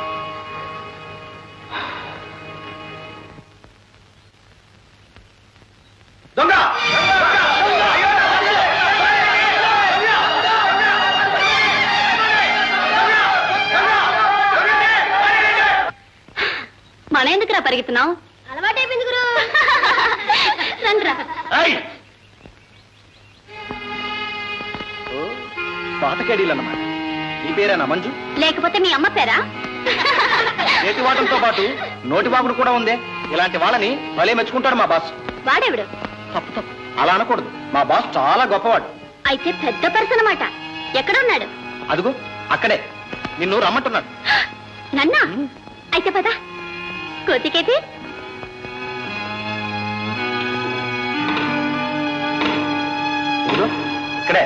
దొంగ! మన ఎందుకురా పరిగెత్తున్నావు? అలవాటైపోయింది గురు. రండిరా. పాతకేడీలన్నమాట. నీ పేరేనా మంజు? లేకపోతే మీ అమ్మ పేరా? చేతి వాటంతో పాటు నోటి వాగుడు కూడా ఉందే. ఇలాంటి వాళ్ళని భలే మెచ్చుకుంటాడు మా బాస్. వాడెవడు? తప్పు తప్పు, అలా అనకూడదు. మా బాస్ చాలా గొప్పవాడు. అయితే పెద్ద పర్సన్ అన్నమాట. ఎక్కడున్నాడు? అదిగో అక్కడే, నిన్ను రమ్మంటున్నాడు. నన్నా? అయితే పద. కోతికేతి. ఇదిగో ఇక్కడే.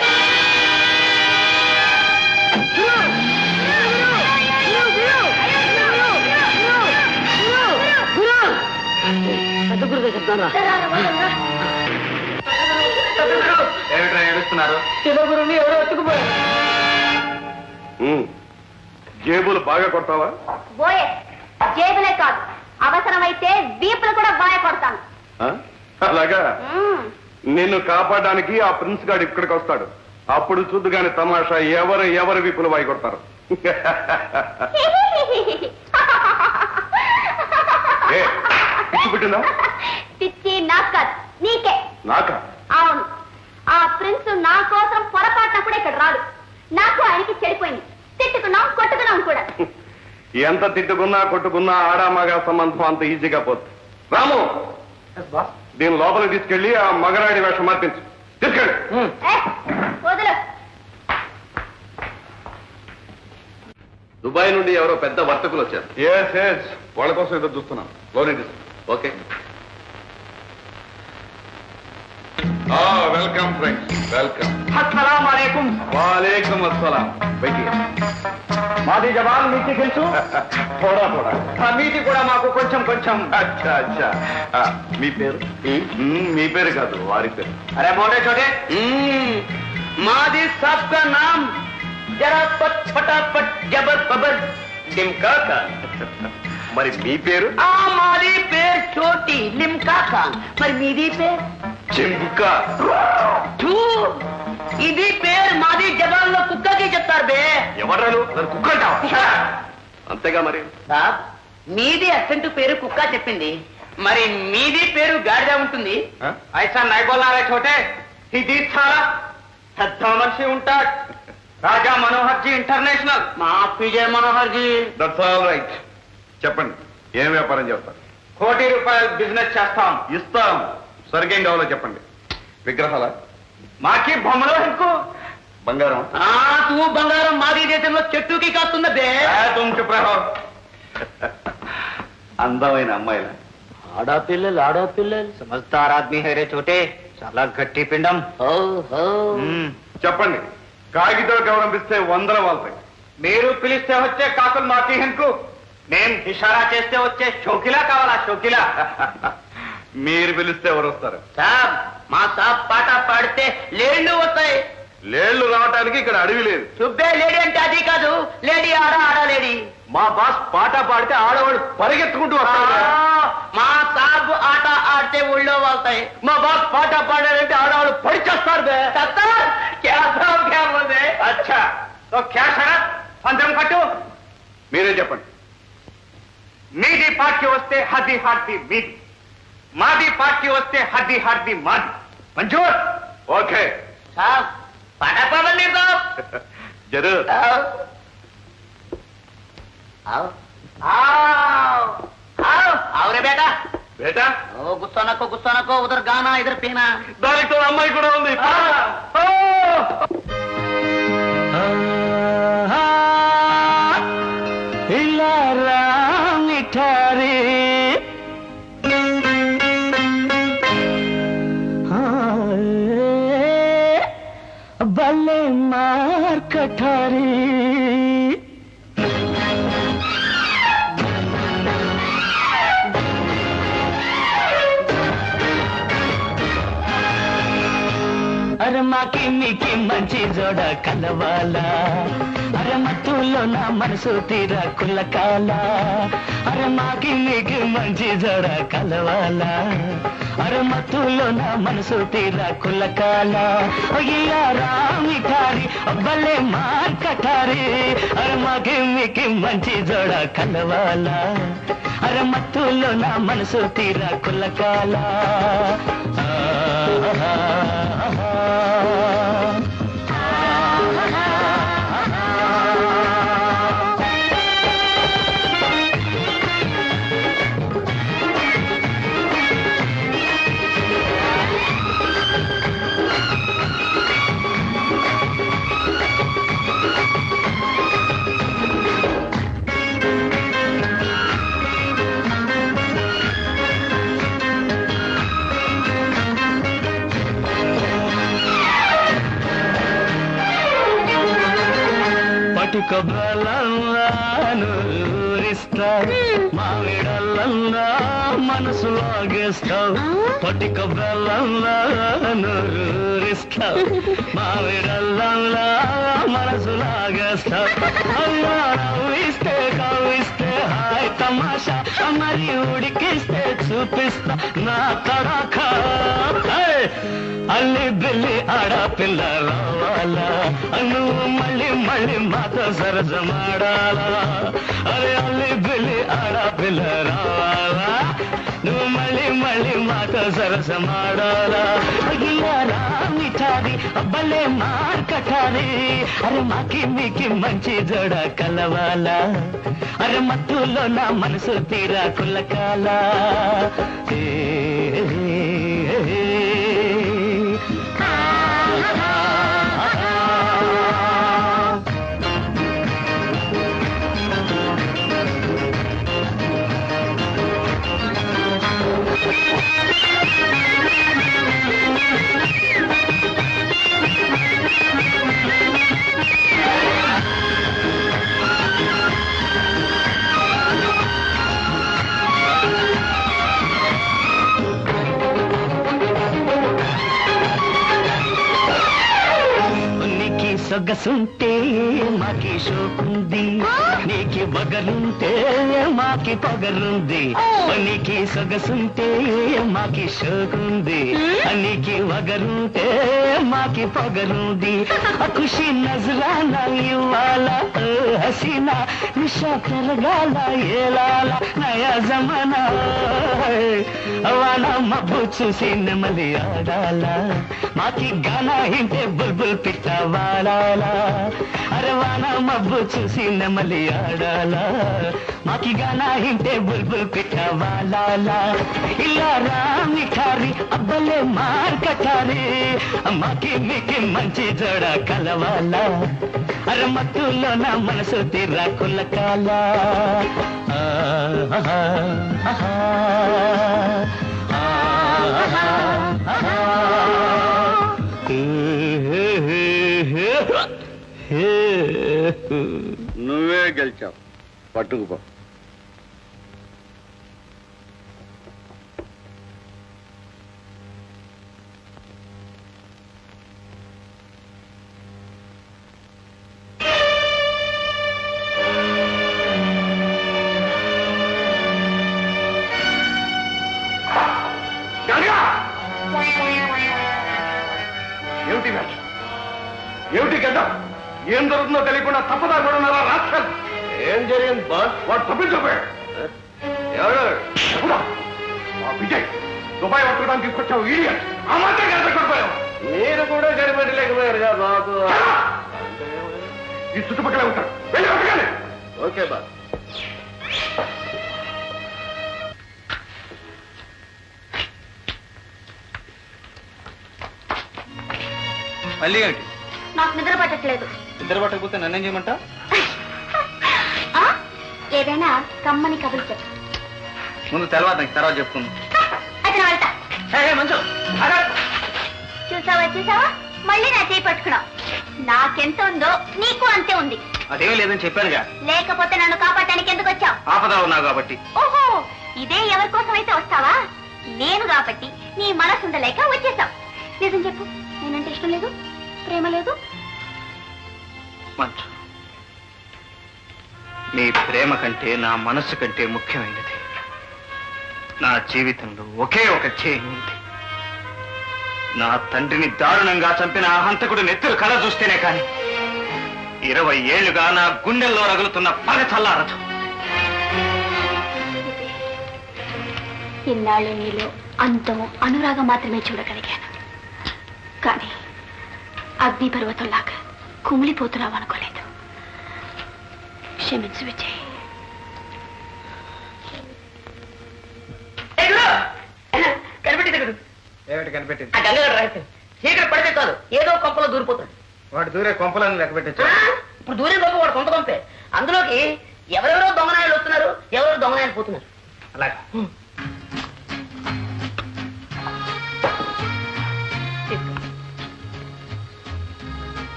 పెద్ద గురుదే చెప్తాను. ఏమిట్రా ఏడుస్తున్నారు? చిన్న గురుని ఎవరో ఎత్తుకుపోయారు. జేబులు బాగా కొడతావా? బోయే, జేబులే కాదు, అవసరమైతే వీపులు కూడా బాగా కొడతాను. ఆ? అలాగా? నిన్ను కాపాడడానికి ఆ ప్రిన్స్ గాడు ఇక్కడికి వస్తాడు. అప్పుడు చూద్దుగాని తమాషా, ఎవరు విప్పులు వాయి కొడతారు. ఏ, పిచ్చి పుట్టిందా? పిచ్చి నాకు కాదు, నీకే. నాకా? అవును. ఆ ప్రిన్స్ నా కోసం పొరపాటున కూడా ఇక్కడ రాడు. నాకు ఆయనకి చెడిపోయింది. తిట్టుకున్నాం, కొట్టుకున్నాం కూడా. ఎంత తిట్టుకున్నా కొట్టుకున్నా ఆడా మగా సంబంధం అంత ఈజీగా పోతుంది. రాము, దీని లోపలికి తీసుకెళ్లి ఆ మగరాడి వేషం మార్పించు. తీసుకెళ్ళి. వదులు. దుబాయ్ నుండి ఎవరో పెద్ద వర్తకులు వచ్చారు. ఎస్, వాళ్ళ కోసం ఎదురు చూస్తున్నాం. ఓకే. Welcome friends, welcome. అస్సలాము అలైకుం. వాలేకుం అస్సలాం. మాది జవాన్, మీకు తెలుసు. थोड़ा మీది కూడా మాకు కొంచెం కొంచెం. अच्छा अच्छा. మీ పేరు? మీ పేరు కాదు, వారి పేరు. అరే మోటే చోటే, మాది సబ్కా నామ్ జరా పట్ ఫటాఫట్ జబర్ బబర్ దిమ్కా కా. మరి మీ పేరు? మాది పేరు చోటి లిమ్కా ఖాన్. మరి మీది పేరు? చెంబుకా. ఛూ! ఇది పేరు మాది జపాన్లో కుక్కకి చెప్తారు బే. ఎవరు కుక్క అంటావా? అంతేగా మరి. సాబ్, మీది అసెంటు పేరు కుక్క చెప్పింది, మరి మీది పేరు గాడిద ఉంటుంది. ఐసా నైబోలారే చోటే, ఇది చాలా పెద్ద మనిషి ఉంటాడు. రాజా మనోహర్ జీ ఇంటర్నేషనల్. మా Vijay Manohar ji. That's all right. చెప్పండి, ఏం వ్యాపారం చేస్తారు? ₹1 కోటి బిజినెస్ చేస్తాం. ఇస్తాం. సరికేం కావాలో చెప్పండి. విగ్రహాల? మాకి బొమ్మలో ఇంకో బంగారం? తూ బంగారం మాది దేశంలో చెట్టుకి కాస్తున్న బే. తుమ్ చుప్ రహో. అందమైన అమ్మాయిల? ఆడపిల్లలు సమజ్దార్ ఆద్మీ హై రే చోటే, చాలా గట్టి పిండం. చెప్పండి, కాగితాలు కవరంపిస్తే 100 వాళ్తాయి. మీరు పిలిస్తే వచ్చే కాకులు మాకి హెన్కు, నేను ఇషారా చేస్తే వచ్చే షోకిలా కావాలా? షోకిలా. మీరు పిలిస్తే ఎవరు వస్తారు? సాబ్, మా సాబ్ పాట పాడితే లేళ్ళు వస్తాయి. లేళ్లు రావటానికి ఇక్కడ అడవి లేదు. సుబ్బే లేడీ అంటే అది కాదు, లేడీ ఆడ లేడీ. మా బాస్ పాట పాడితే ఆడవాడు పరిగెత్తుకుంటూ వస్తాడు. మా సాబ్ ఆట ఆడితే ఊళ్ళో వాళ్తాయి. మా బాస్ పాట పాడారంటే ఆడవాళ్ళు పడిచేస్తారు బే. అచ్చా, తో క్యా షరత్? పందెం కట్టు. మీరే చెప్పండి. మీది పార్టీ వస్తే హద్ది హార్ది మీది, మాది పార్టీ వస్తే హద్ది హార్ది మాది. మంజూర్? ఓకే. సాబ్ పాట పాడండి సాబ్. జరూర్. అవురే బేటా. బేటా, గుస్సా నక్కో ఉదర్ గానా ఇదర్ పీనా. దానితో అమ్మాయి కూడా ఉంది. మిఠారీ భలే మార్ కఠారీ. అరే మాకి మీకి మంచి జోడ కలవాలా, అరే మత్తులో నా మనసు తీరా కుల్లకాల. అరే మాకి మీకి మంచి జోడ కలవాలా, అరే మత్తులో నా మనసు తీరా కుల్లకాల. మిఠారి భలే మార్ కఠారి. అరే మాకి మీకి మంచి జోడ కలవాలా, అరే మత్తులో నా మనసు తీరా కుల్లకాల. కొబ్బలూరిస్తావు, మామిడల్లా మనసు లాగేస్తావు. పటిక బెల్లంూరిస్తావు, మామిడల్లా మనసు లాగేస్తావు. అల్లా నవ్విస్తే కవ్విస్తే హాయ్ తమాషా, మరి ఉడికిస్తే చూపిస్తా నా తడాఖా. అల్లి బిల్లి ఆడపిల్ల రావాలా, నువ్వు మళ్ళీ మళ్ళీ మాతో సరసమాడాలా. అరే అల్లి బిల్లి ఆడపిల్ల రావాలా, నువ్వు మళ్ళీ మళ్ళీ మాతో సరసమాడాలా. మిఠారి భలే మార్ కఠారి. అరే మాకి మీకి మంచి జోడ కలవాలా, అరే మత్తులో నా మనసు తీరా కుల్లకాల. సొగసుంటే మాకి షోకుంది, నీకి బగలుంటే మాకి పొగరుంది, నీకి సొగసుంటే మాకి షోకుంది, నీకి వగరుంటే మాకి పొగరుంది. ఖుషి నజరానా ఇవ్వాల హసీనా, నిషా పెరగాల ఏలాల నయా జమానా. వాన మబ్బు చూసి నెమ్మది ఆడాల, మాకి గానా ఇంటే బుల్బుల్ పిట్ట వాడాలా. అరే వాన మబ్బు చూసి నెమ్మది ఆడాల, మాకి గానా ఇంటే బుల్బుల్ పిట్ట వాడాలా. ఇలా రా మిఠారి అబ్బలే మార్ కటారి, మాకి మీకి మంచి జోడ కలవాలా. అరే మత్తులో నా మనసు తీరా కుల్లకాల. నువ్వే గెలిచావు, పట్టుకుపో. ఏమిటి మ్యాచ్? ఏమిటి గడ్డ? ఏం జరుగుతుందో తెలియకుండా తప్పదా కూడా ఉన్నారా రాష్ట్రం? ఏం జరిగింది బాస్? వాడు తప్పించపోయాడు. ఎవడా? విజయ్ దుబాయ్ పట్టుకోవడానికి తీసుకొచ్చావు ఈడియట్. ఆ మాత్రం కనిపెట్టకపోయావు. మీరు కూడా కనిపెట్టలేకపోయారు కదా బాబు. ఈ చుట్టుపక్కలే ఉంటాడు. వెళ్ళి పట్టుకోండి. Okay boss. మళ్ళీ ఏంటి? నాకు నిద్ర పట్టట్లేదు. నిద్ర పట్టకపోతే నన్నేం చేయమంటా? ఏదైనా కమ్మని కబులు చెప్పు. ముందు తర్వాత చెప్పుకుందాం. అది నా వెళ్తా. మంచు చూసావా మళ్ళీ నా చేయి పట్టుకున్నావు. నాకెంత ఉందో నీకు అంతే ఉంది. అదేమీ లేదని చెప్పానుగా. లేకపోతే నన్ను కాపాడటానికి ఎందుకు వచ్చావు? ఆపద ఉన్నావు కాబట్టి. ఓహో, ఇదే ఎవరి కోసం అయితే వస్తావా? నేను కాబట్టి నీ మనసు ఉండలేక వచ్చేసావు. నిజం చెప్పు, నేనంటే ఇష్టం లేదు, ప్రేమ లేదు? మంచు, నీ ప్రేమ కంటే నా మనస్సు కంటే ముఖ్యమైనది. నా జీవితంలో ఒకే ఒక చేయి ఉంది. నా తండ్రిని దారుణంగా చంపిన ఆ హంతకుడు నెత్తురు కళ చూస్తేనే కాని 20 ఏళ్లుగా నా గుండెల్లో రగులుతున్న పగ చల్లారదు. ఇన్నాళ్ళు నీలో అందం అనురాగం మాత్రమే చూడగలిగాను, కానీ అగ్ని పర్వతంలాగా కుమిలిపోతున్నావు అనుకోలేదు. క్షమించు విజయ్. ఏమిటి కనిపెట్టింది? చీకటి పడితే కాదు, ఏదో కొంపలో దూరిపోతాడు. వాడు దూరే కొంపలను లెక్క పెట్టచ్చు. ఇప్పుడు దూరే కొంప వాడు కొంత కొంపే. అందులోకి ఎవరెవరో దొంగనాయాలు వస్తున్నారు, ఎవరెవరో దొంగనాయాలు పోతున్నారు. అలాగా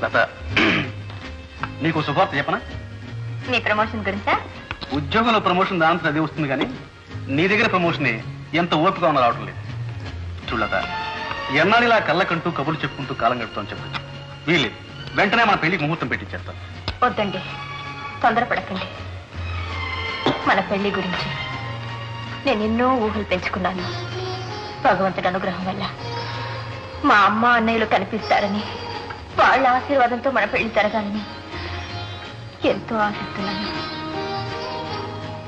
లత, నీకు శుభార్త చెప్పనా? నీ ప్రమోషన్ గురించా? ఉద్యోగంలో ప్రమోషన్ దాంతో అది వస్తుంది, కానీ నీ దగ్గర ప్రమోషనే ఎంత ఓపిక ఉన్నా రావటం లేదు. చూడలత, ఎన్నాళ్ళిలా కళ్ళకంటూ కబుర్లు చెప్పుకుంటూ కాలం గడుపుతామని చెప్పచ్చు. వీలేదు, వెంటనే మన పెళ్లికి ముహూర్తం పెట్టించేస్తాం. వద్దండి, తొందరపడకండి. మన పెళ్లి గురించి నేను ఎన్నో ఊహలు పెంచుకున్నాను. భగవంతుడి అనుగ్రహం వల్ల మా అమ్మ అన్నయ్యలు కనిపిస్తారని, వాళ్ళ ఆశీర్వాదంతో మన పెళ్లి జరగాలని ఎంతో ఆశిస్తున్నాను.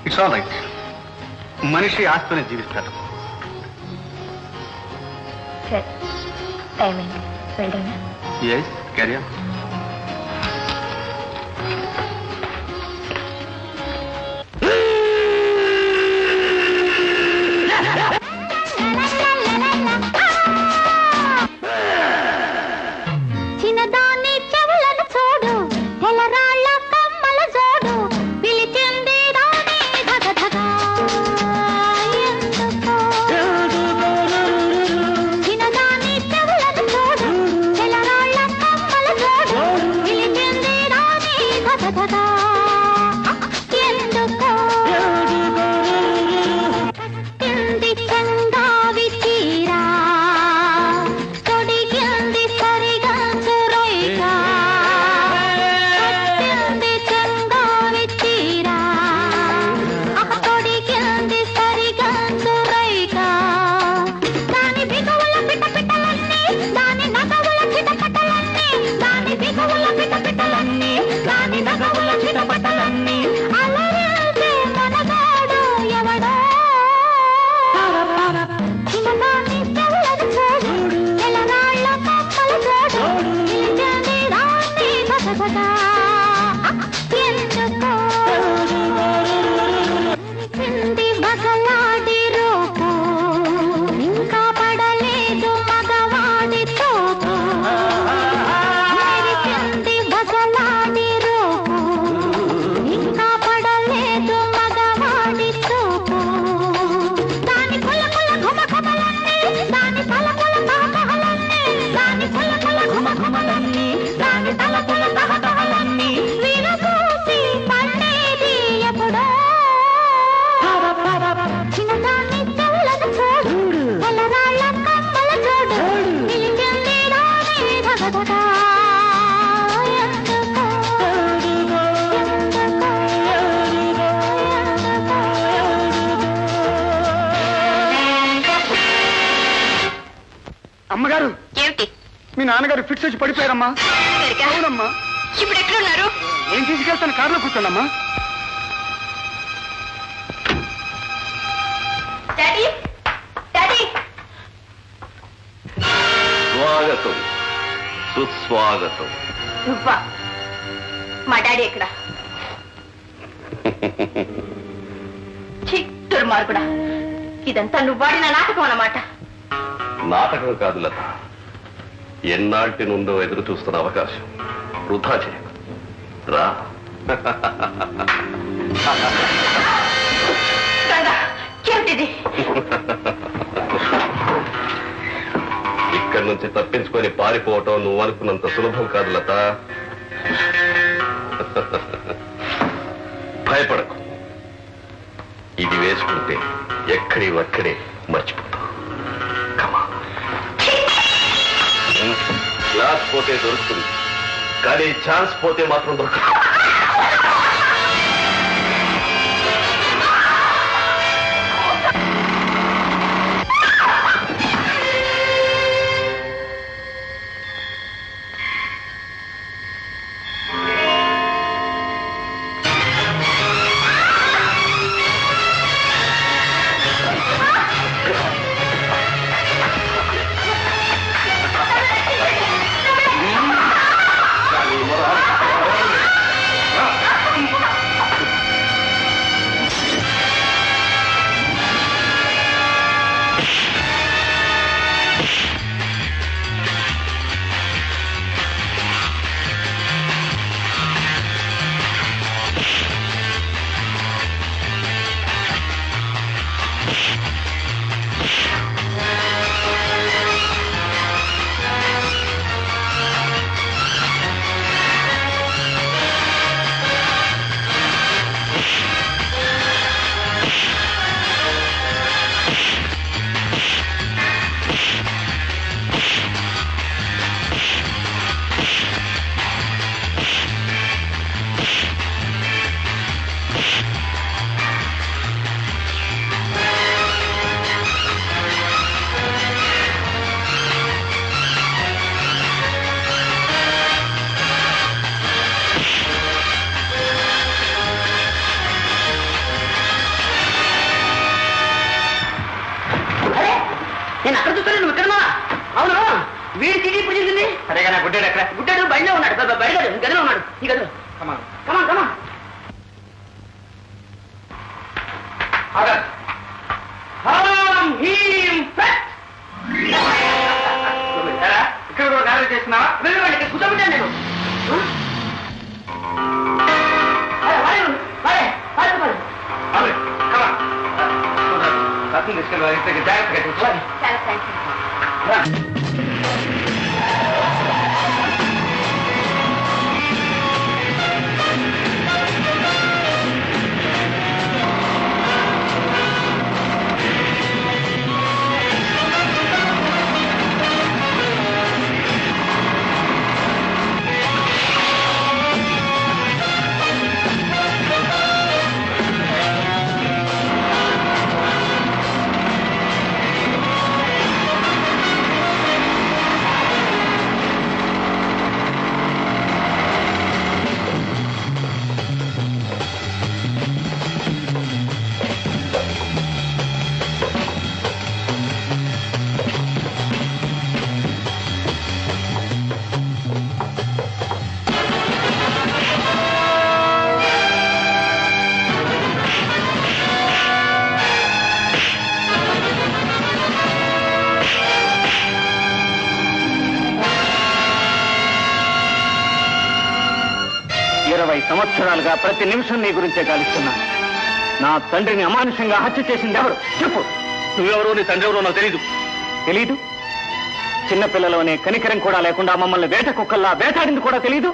It's all right. మనిషి ఆస్తోనే జీవిస్తాడు. సరే, టైం అయింది, వెళ్దామా? Yes, carry on. చిన్నదాన్ని చెవులను చూడు, తెల్లరాళ్ళ కమ్మల జోడు, పిలిచింది దాని ధగధగా ఎందుకో. చిన్నదాన్ని చెవులను చూడు, తెల్లరాళ్ళ కమ్మల జోడు, లేత బట్టలన్నీ అలరేసే మనగాడు ఎవడో చిన్నదాన్ని తెల్లది చూడు తెల్లరాళ్ళ కమ్మల చూడు నిలిచని రాణి గసగస ఎందుకో చింది బగలాడి రూపు ఇంకా పడలేదు మగవాడి తోపు చింది బగలాడి రూపు ఇంకా పడలేదు మగవాడి తోపు దాని కుల కుల ఘుమ ఘుమలన్నీ దాని తల కుల తహతహలన్నీ దాని కుల కుల ఘుమ ఘుమలన్నీ దాని తల కుల తహతహలన్నీ విరగూసి పడేది ఎప్పుడో చిన్నదాన్ని తెల్లది చూడు తెల్లరాళ్ళ కమ్మల చూడు నిలిచింది రాణి ధగధగ ఎందుకో అమ్మగారు, ఏమిటి మీ నాన్నగారు ఫిట్స్ వచ్చి పడిపోయారమ్మా. అవునమ్మా. ఇప్పుడు ఎక్కడున్నారు? నేను తీసుకెళ్తాను, కారులో కూర్చోండమ్మా. డాడీ డాడీ స్వాగతం, సుస్వాగతం. నువ్వా? మా డాడీ ఎక్కడ? చిత్తూరు మార్గుడా, ఇదంతా నువ్వు వాడిన నాటకం అన్నమాట. నాటకం కాదు లత, ఎన్నాటి నుండో ఎదురు చూస్తున్న అవకాశం వృధా చేయకు. రా. ఏమిటిది? ఇక్కడి నుంచి తప్పించుకొని పారిపోవటం నువ్వు అనుకున్నంత సులభం కాదు లత. భయపడకు, ఇది వేసుకుంటే ఎక్కడే మర్చిపోతావు. కమా. క్లాస్ పోతే దొరుకుతుంది, కానీ ఛాన్స్ పోతే మాత్రం దొరకదు. నేను అక్కడ చూస్తాను, నువ్వు ఇక్కడ అవును. వీడి సిటీ ఇప్పుడు చేసింది సరేగా. నా గుడ్డాడు అక్కడ, గుడ్డాడు బయటలో ఉన్నాడు, బయట గదిలో ఉన్నాడు. ఈ గదిలో కమాన్ కమాన్ కమాన్. ఇక్కడ కూడా గాలి చేస్తున్నావా? వెళ్ళి కూర్చోబెట్టాను నేను. తీసుకెళ్ళి జాగ్రత్తగా కూర్చోవాలి. చాలా థ్యాంక్స్. సంవత్సరాలుగా ప్రతి నిమిషం నీ గురించే గాలిస్తున్నాను. నా తండ్రిని అమానుషంగా హత్య చేసింది ఎవరు చెప్పు. నువ్వెవరో నీ తండ్రి ఎవరో నాకు తెలీదు. తెలీదు? చిన్నపిల్లలోనే కనికరం కూడా లేకుండా మమ్మల్ని వేట కుక్కల్లా వేటాడింది కూడా తెలీదు?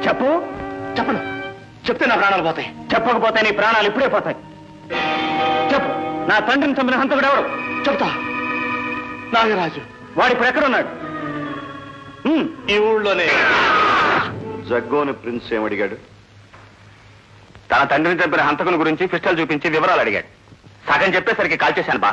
చెప్పు. చెప్పను. చెప్తే నా ప్రాణాలు పోతాయి. చెప్పకపోతే నీ ప్రాణాలు ఇప్పుడే పోతాయి. చెప్పు. నా తండ్రిని చంపిన హంతకుడు ఎవరు? చెప్తా. నాగరాజు. వాడు ఇప్పుడు ఎక్కడున్నాడు? ఈ ఊళ్ళోనే. జగ్గోని ప్రిన్స్ ఏమడిగాడు? తన తండ్రిని చంపిన హంతకుని గురించి పిస్టల్ చూపించి వివరాలు అడిగాడు. సగం చెప్పేసరికి కాల్ చేశాను బా.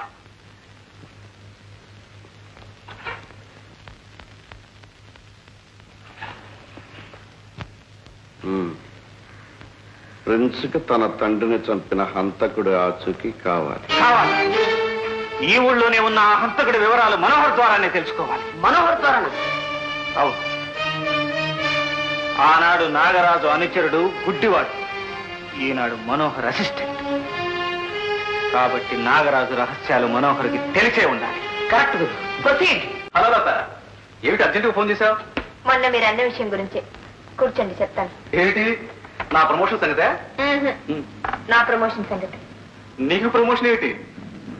ప్రిన్స్కి తన తండ్రిని చంపిన హంతకుడు ఆచూకీ కావాలి. ఈ ఊళ్ళోనే ఉన్న ఆ హంతకుడి వివరాలు మనోహర్ ద్వారానే తెలుసుకోవాలి. మనోహర్ ద్వారానా? అవును. ఆనాడు నాగరాజు అనుచరుడు గుడ్డివాడు, ఈనాడు మనోహర్ అసిస్టెంట్. కాబట్టి నాగరాజు రహస్యాలు మనోహర్కి తెలిసే ఉండాలి. కరెక్ట్ గురు. ప్రొసీడ్. హలో లత, ఏమిటి అర్జెంటుగా ఫోన్ చేశావు? మొన్న మీరు అన్న విషయం గురించే. కూర్చోండి చెప్తాను. ఏమిటి? నా ప్రమోషన్ సంగతే? నా ప్రమోషన్ సంగతి నీకు ప్రమోషన్ ఏమిటి?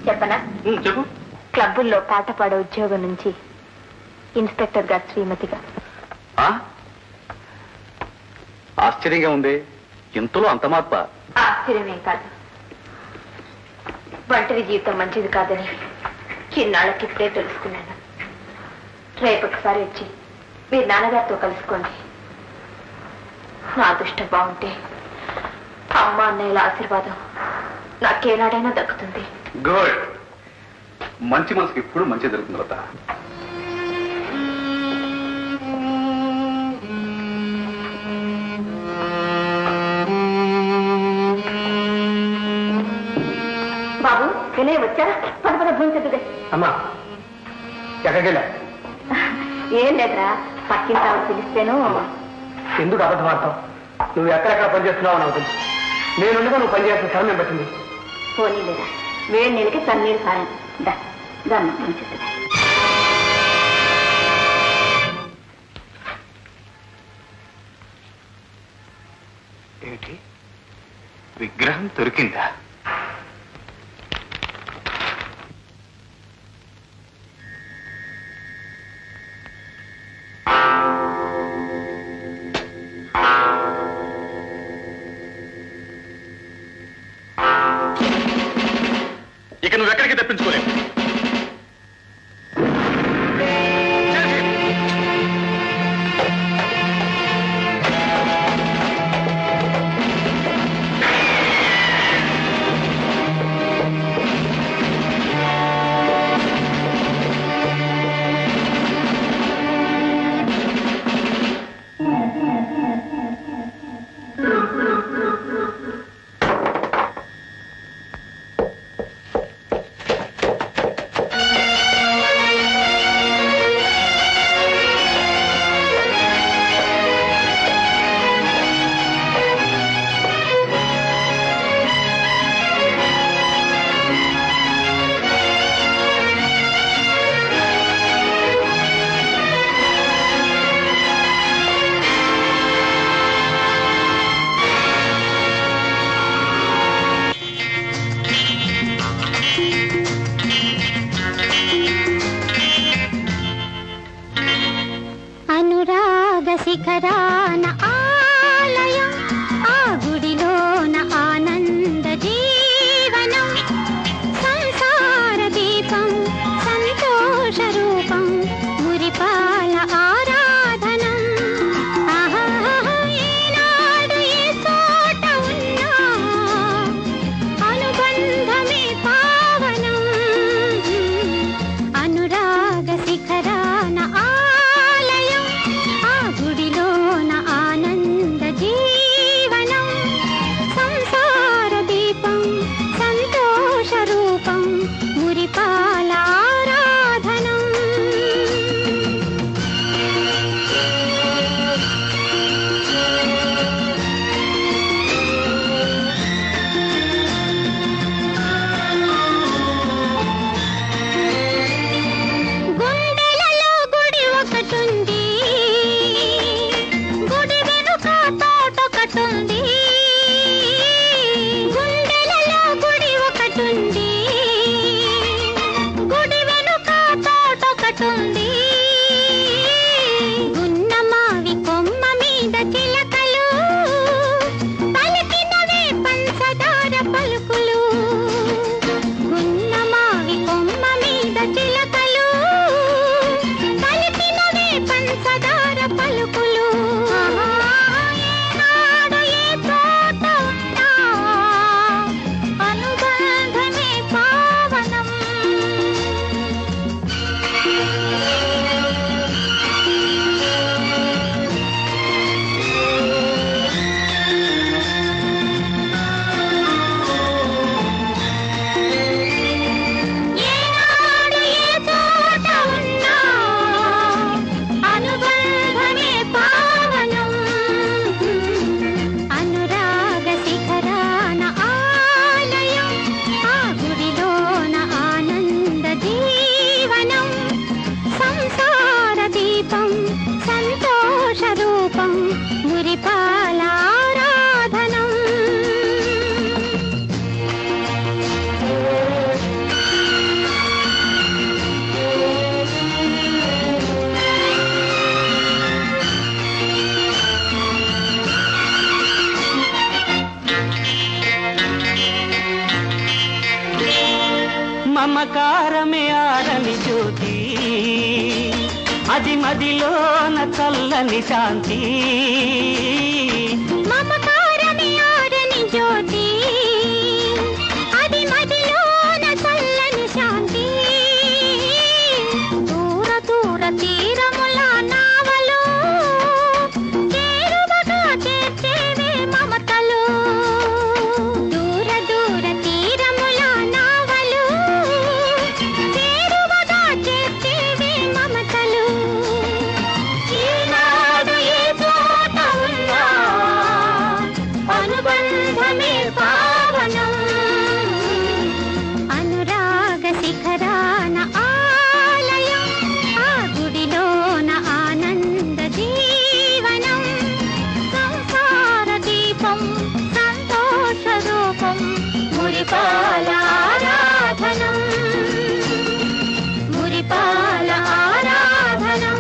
చెప్పనా? చెప్పు. క్లబ్బుల్లో పాట పాడే ఉద్యోగం నుంచి ఇన్స్పెక్టర్ గారు శ్రీమతిగా. ఆశ్చర్యంగా ఉంది. ఇంతలో అంత మార్ప? ఆశ్చర్యమేం కాదు. ఒంటరి జీవితం మంచిది కాదని చిన్నాళ్ళకి ఇప్పుడే తెలుసుకున్నాను. రేపొకసారి వచ్చి మీరు నాన్నగారితో కలుసుకోండి. నా అదృష్టం బాగుంటే అమ్మ అన్నయ్యల ఆశీర్వాదం నాకేనాడైనా దక్కుతుంది. గుడ్. మంచి మనసుకి ఎప్పుడు మంచి జరుగుతుంది లత. బాబు వినయ్ వచ్చారా? పద పద భూమి. అమ్మా ఎక్కడికి వెళ్ళా? ఏం లేదురా, పక్కింటి ఆవిడ పిలిస్తేను. ఎందుకు అబద్ధం ఆడతావు? నువ్వు ఎక్కడెక్కడ పనిచేస్తున్నావు నాకు తెలుసు. నేనుండగా నువ్వు పనిచేస్తున్న సమయం పట్టింది. పోనీ లేదా, వేడి నీళ్ళకి తన్నీరు సాయం. ఏమిటి? విగ్రహం దొరికిందా? ఇక నువ్వు ఎక్కడికి తప్పించుకోలేవు. మమకారమే ఆరని జ్యోతి, అది మదిలోన చల్లని శాంతి. మమకారమే ఆరని జ్యోతి, అది మదిలోన చల్లని శాంతి. దూర దూర తీరముల నావలు, చేరువగా చేర్చేవే మమతలు. దూర దూర తీరముల నావలు, చేరువగా చేర్చేవే మమతలు. ఈనాడు ఏ చోట ఉన్నా అనుబంధమే పావనం. అనురాగ శిఖరాన ఆలయం, ఆ గుడిలోన ఆనంద జీవనం. సంసార దీపం సంతోష రూపం, మురిపాల ఆరాధనం. మురిపాల ఆరాధనం.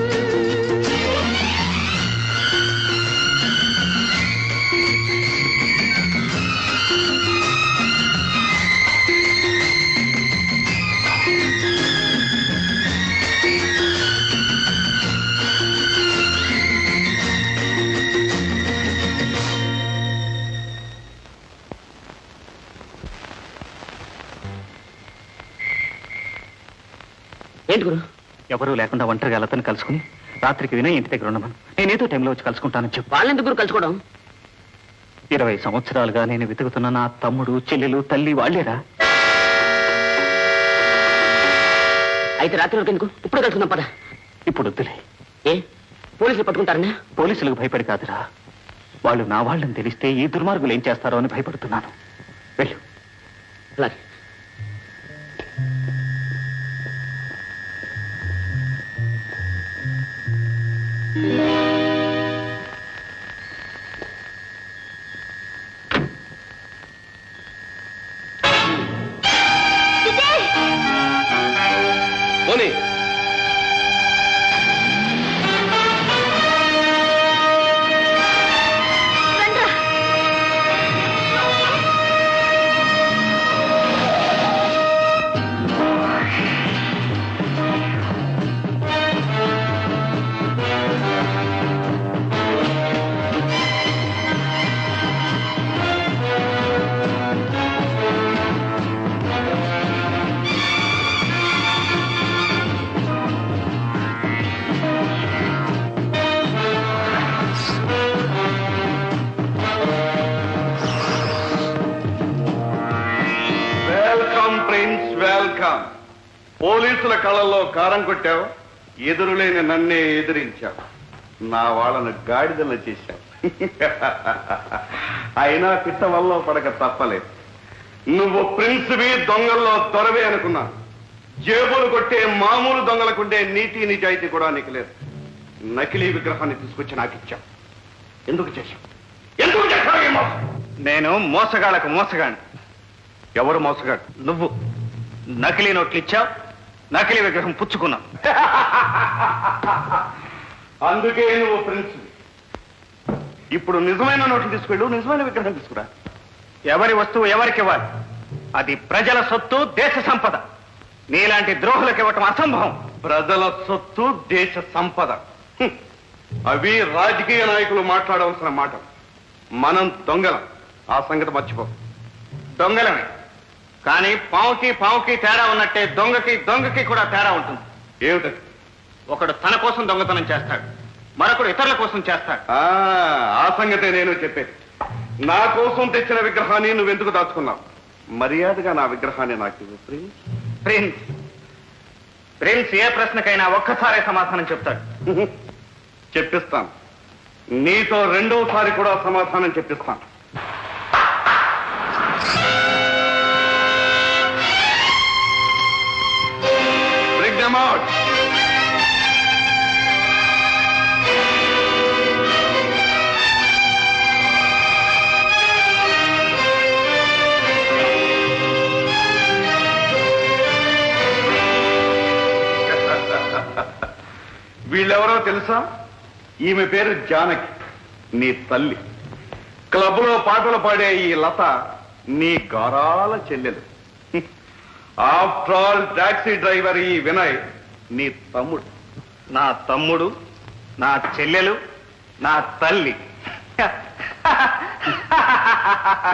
ఏంటి గురు? ఎవరూ లేకుండా ఒంటరిగా అతను కలుసుకుని రాత్రికి వినయ్ ఇంటి దగ్గర ఉండమను. నేనేదో టైంలో వచ్చి కలుసుకుంటానని చెప్పు. వాళ్ళెందుకు గురు కలుసుకోవడం? 20 సంవత్సరాలుగా నేను వెతుకుతున్న నా తమ్ముడు, చెల్లెలు, తల్లి వాళ్ళేరా. అయితే రాత్రి వరకు ఎందుకు? ఇప్పుడు కలుసుకుందాం పద. ఇప్పుడు వద్దులే. ఏ పోలీసులు పట్టుకుంటారనే? పోలీసులకు భయపడి కాదురా, వాళ్ళు నా వాళ్ళని తెలిస్తే ఈ దుర్మార్గులు ఏం చేస్తారో అని భయపడుతున్నాను. వెళ్ళు. అలాగే. పోనీ వెల్కమ్ ప్రిన్స్, వెల్కమ్. పోలీసుల కళ్ళల్లో కారం కొట్టావు, ఎదురులేని నన్నే ఎదిరించావు, నా వాళ్ళను గాడిదల చేశావు. అయినా పిట్ట వల్ల పడక తప్పలేదు. నువ్వు ప్రిన్స్వి, దొంగల్లో దొరవే అనుకున్నా. జేబులు కొట్టే మామూలు దొంగలకుండే నీతి నిజాయితీ కూడా నీకు లేదు. నకిలీ విగ్రహాన్ని తీసుకొచ్చి నాకు ఇచ్చావు. ఎందుకు చేశావు? ఎందుకు చేశావు ఈ మోసం? నేను మోసగాళ్ళకు మోసగాడిని. ఎవరు మోసగాడు? నువ్వు నకిలీ నోట్లు ఇచ్చావు, నకిలీ విగ్రహం పుచ్చుకున్నావు. అందుకే నువ్వు ప్రిన్స్. ఇప్పుడు నిజమైన నోట్లు తీసుకెళ్ళు, నిజమైన విగ్రహం తీసుకురా. ఎవరి వస్తువు ఎవరికి ఇవ్వాలి? అది ప్రజల సొత్తు, దేశ సంపద. నీలాంటి ద్రోహులకు ఇవ్వటం అసంభవం. ప్రజల సొత్తు, దేశ సంపద, అవి రాజకీయ నాయకులు మాట్లాడవలసిన మాట. మనం దొంగలం, ఆ సంగతి మర్చిపో. దొంగలమే, కానీ పావుకి పావుకి తేడా ఉన్నట్టే దొంగకి దొంగకి కూడా తేడా ఉంటుంది. ఏమిటది? ఒకడు తన కోసం దొంగతనం చేస్తాడు, మరొకడు ఇతరుల కోసం చేస్తాడు. ఆ సంగతే నేను చెప్పేది. నా కోసం తెచ్చిన విగ్రహాన్ని నువ్వెందుకు దాచుకున్నావు? మర్యాదగా నా విగ్రహాన్ని నాకు ఇవ్వు ప్రిన్స్. ప్రిన్స్ ప్రిన్స్ ఏ ప్రశ్నకైనా ఒక్కసారే సమాధానం చెప్తాడు. చెప్పిస్తాను. నీతో రెండోసారి కూడా సమాధానం చెప్పిస్తాను. Bring them out. వీళ్ళెవరో తెలుసా? ఈమె పేరు జానకి, నీ తల్లి. క్లబ్ లో పాటలు పాడే ఈ లత నీ గారాల చెల్లెలు. ఆఫ్టర్ ఆల్ టాక్సీ డ్రైవర్ ఈ వినయ్ నీ తమ్ముడు. నా తమ్ముడు, నా చెల్లెలు, నా తల్లి.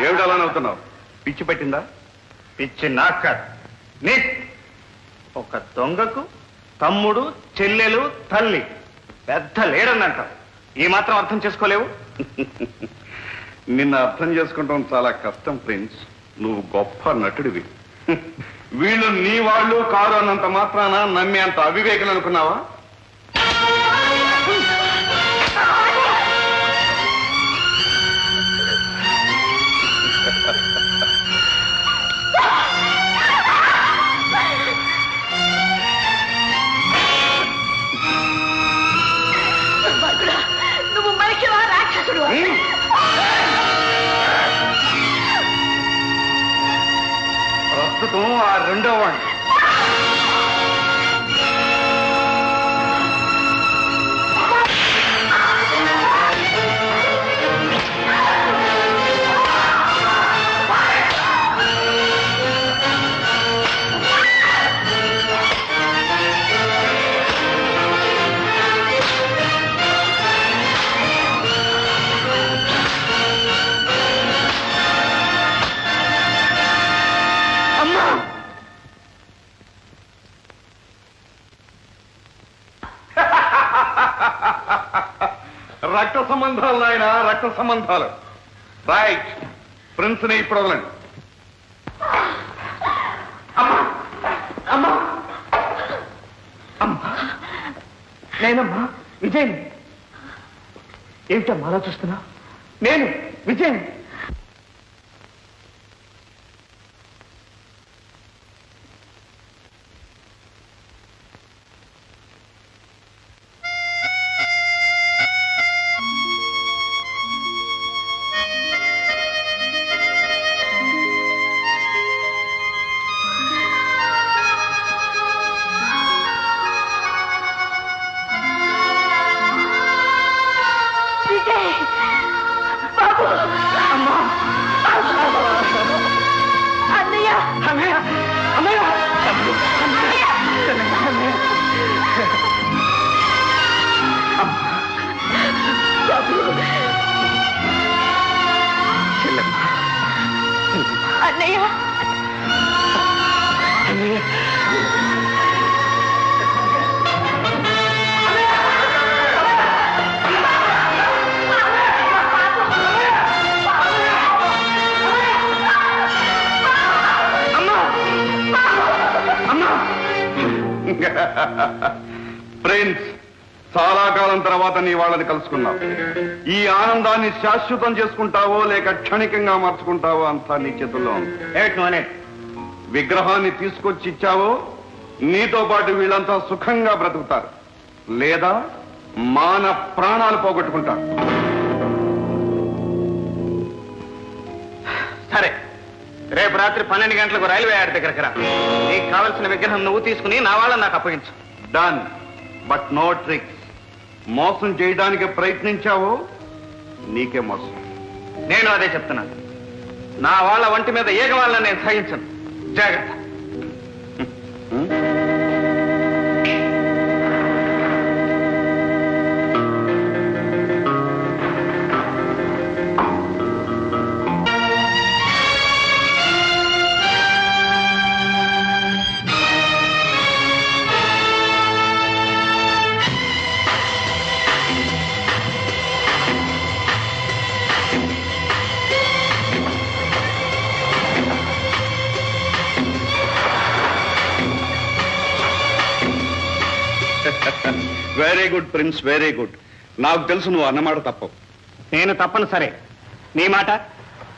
ఏమిటి అలా నవ్వుతున్నావు? పిచ్చి పెట్టిందా? పిచ్చి నాక నీ ఒక దొంగకు తమ్ముడు, చెల్లెలు, తల్లి పెద్ద లేడన్నంట. ఈ మాత్రం అర్థం చేసుకోలేవు? నిన్ను అర్థం చేసుకుంటాం చాలా కష్టం ప్రిన్స్. నువ్వు గొప్ప నటుడివి. వీళ్ళు నీ వాళ్ళు కారు అన్నంత మాత్రాన నమ్మే అంత అవివేకం అనుకున్నావా? నువ్వు మనిషివా రాక్షసుడు? ప్రస్తుతం ఆ రెండో వాడిని. రక్త సంబంధాలు నాయన, రక్త సంబంధాలు. రైట్, ప్రిన్స్ ని ఇప్పుడు వదలండి. నేనమ్మా విజయ్. ఏమిటమ్మా అలా చూస్తున్నా? నేను విజయ్. ప్రిన్స్, చాలా కాలం తర్వాత నీ వాళ్ళని కలుసుకున్నావు. ఈ ఆనందాన్ని శాశ్వతం చేసుకుంటావో లేక క్షణికంగా మార్చుకుంటావో అంతా నీ చేతుల్లో ఉంది. విగ్రహాన్ని తీసుకొచ్చి ఇచ్చావో నీతో పాటు వీళ్ళంతా సుఖంగా బ్రతుకుతారు, లేదా మాన ప్రాణాలు పోగొట్టుకుంటారు. సరే, రేపు రాత్రి 12 గంటలకు రైల్వే యార్డ్ దగ్గరకు రా. నీకు కావలసిన విగ్రహం నువ్వు తీసుకుని నా వాళ్ళని నాకు అప్పగించు. Done, but no tricks. మోసం చేయడానికి ప్రయత్నించావో నీకే మోసం. నేను అదే చెప్తున్నాను. నా వాళ్ళ వంటి మీద ఏగ వాళ్ళని నేను సహించను. జాగ్రత్త. Very good prince, very good. నాకు తెలుసు నువ్వు అన్నమాట తప్పవు. నేను తప్పను. సరే, నీ మాట.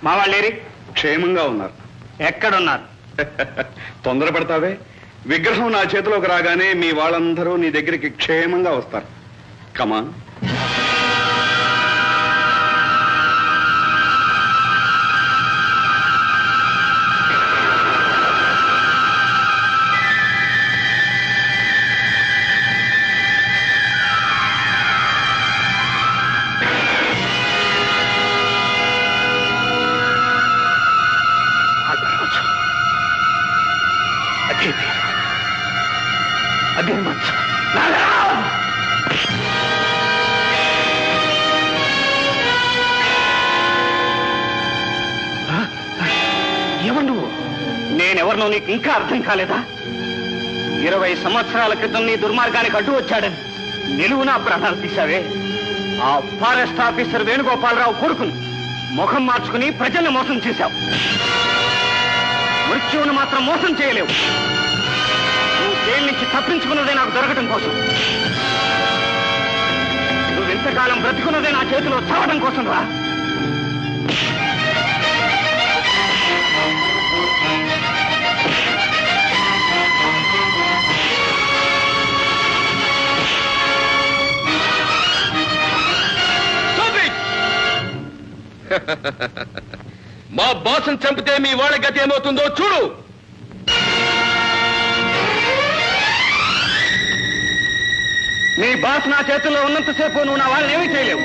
మా వాళ్ళేరి? క్షేమంగా ఉన్నారు. ఎక్కడున్నారు? తొందరపడతావే. విగ్రహం నా చేతిలోకి రాగానే మీ వాళ్ళందరూ నీ దగ్గరికి క్షేమంగా వస్తారు. కమాన్. అదే మచ్చ. ఎవరు నువ్వు? నేనెవరినో నీకు ఇంకా అర్థం కాలేదా? 20 సంవత్సరాల క్రితం నీ దుర్మార్గానికి అడ్డు వచ్చాడని నిలువున ప్రాణాలు తీశావే ఆ ఫారెస్ట్ ఆఫీసర్ వేణుగోపాలరావు కొడుకును ముఖం మార్చుకుని ప్రజల్ని మోసం చేశావు. మృత్యువును మాత్రం మోసం చేయలేవు. నువ్వు జైలు నుంచి తప్పించుకున్నదే నాకు దొరకటం కోసం. నువ్వు ఇంతకాలం బ్రతికున్నదే నా చేతిలో చావడం కోసం రా. మా బాసును చంపితే మీ వాళ్ళ గతి ఏమవుతుందో చూడు. నీ బాస్ నా చేతుల్లో ఉన్నంతసేపు నువ్వు నా వాళ్ళని ఏమీ చేయలేవు.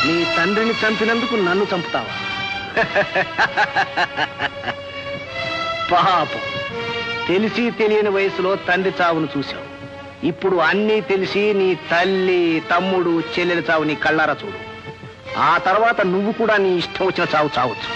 నీ తండ్రిని చంపినందుకు నన్ను చంపుతావా? పాపం, తెలిసి తెలియని వయసులో తండ్రి చావును చూశావు. ఇప్పుడు అన్నీ తెలిసి నీ తల్లి, తమ్ముడు, చెల్లెల చావు నీ కళ్ళారా చూడు. ఆ తర్వాత నువ్వు కూడా నీ ఇష్టం వచ్చిన చావు చావచ్చు.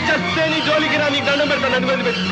చస్తే నీ జోలికి రా, నీకు దండం పెడతాను. నన్ను వదిలిపెట్టు.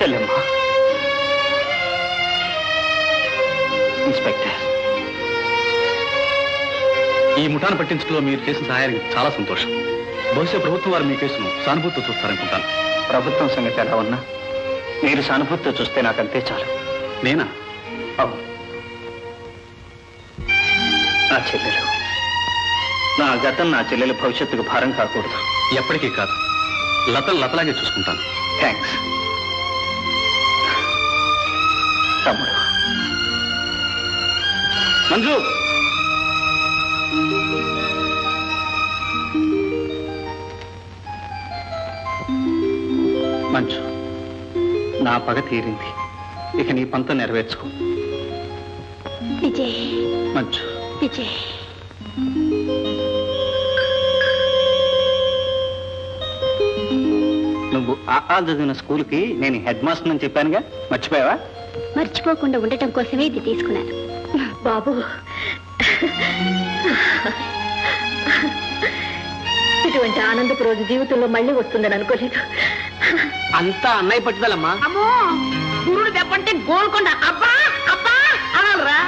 చెల్లెమ్మా. ఇన్స్పెక్టర్, ఈ ముఠాను పట్టించడంలో మీరు చేసిన సహాయానికి చాలా సంతోషం. బహుశా ప్రభుత్వం వారు మీ కేసును సానుభూతితో చూస్తారనుకుంటాను. ప్రభుత్వం సంగతి ఎలా ఉన్నా మీరు సానుభూతితో చూస్తే నాకంతే చాలు. నేనా? అవును, నా చెల్లెలు, నా గతం నా చెల్లెలు భవిష్యత్తుకు భారం కాకూడదు. ఎప్పటికీ కాదు. లతలాగే చూసుకుంటాను. థ్యాంక్స్ తమ్ముడు. మంజు, మంచు, నా పగ తీరింది. ఇక నీ పంతం నెరవేర్చుకో. విజయ్, మంచు, విజయ్. నువ్వు ఆ చదివిన స్కూల్కి నేను హెడ్ మాస్టర్ అని చెప్పానుగా, మర్చిపోయావా? మర్చిపోకుండా ఉండటం కోసమే ఇది తీసుకున్నాను. బాబు, ఇటువంటి ఆనందపు రోజు జీవితంలో మళ్ళీ వస్తుందని అనుకోలేదు. అంతా అన్నయ్య పట్టుదలమ్మా. అమ్మో గురుడు దెబ్బంటే గోల్కొండ అబ్బా అబ్బా అనాలరా.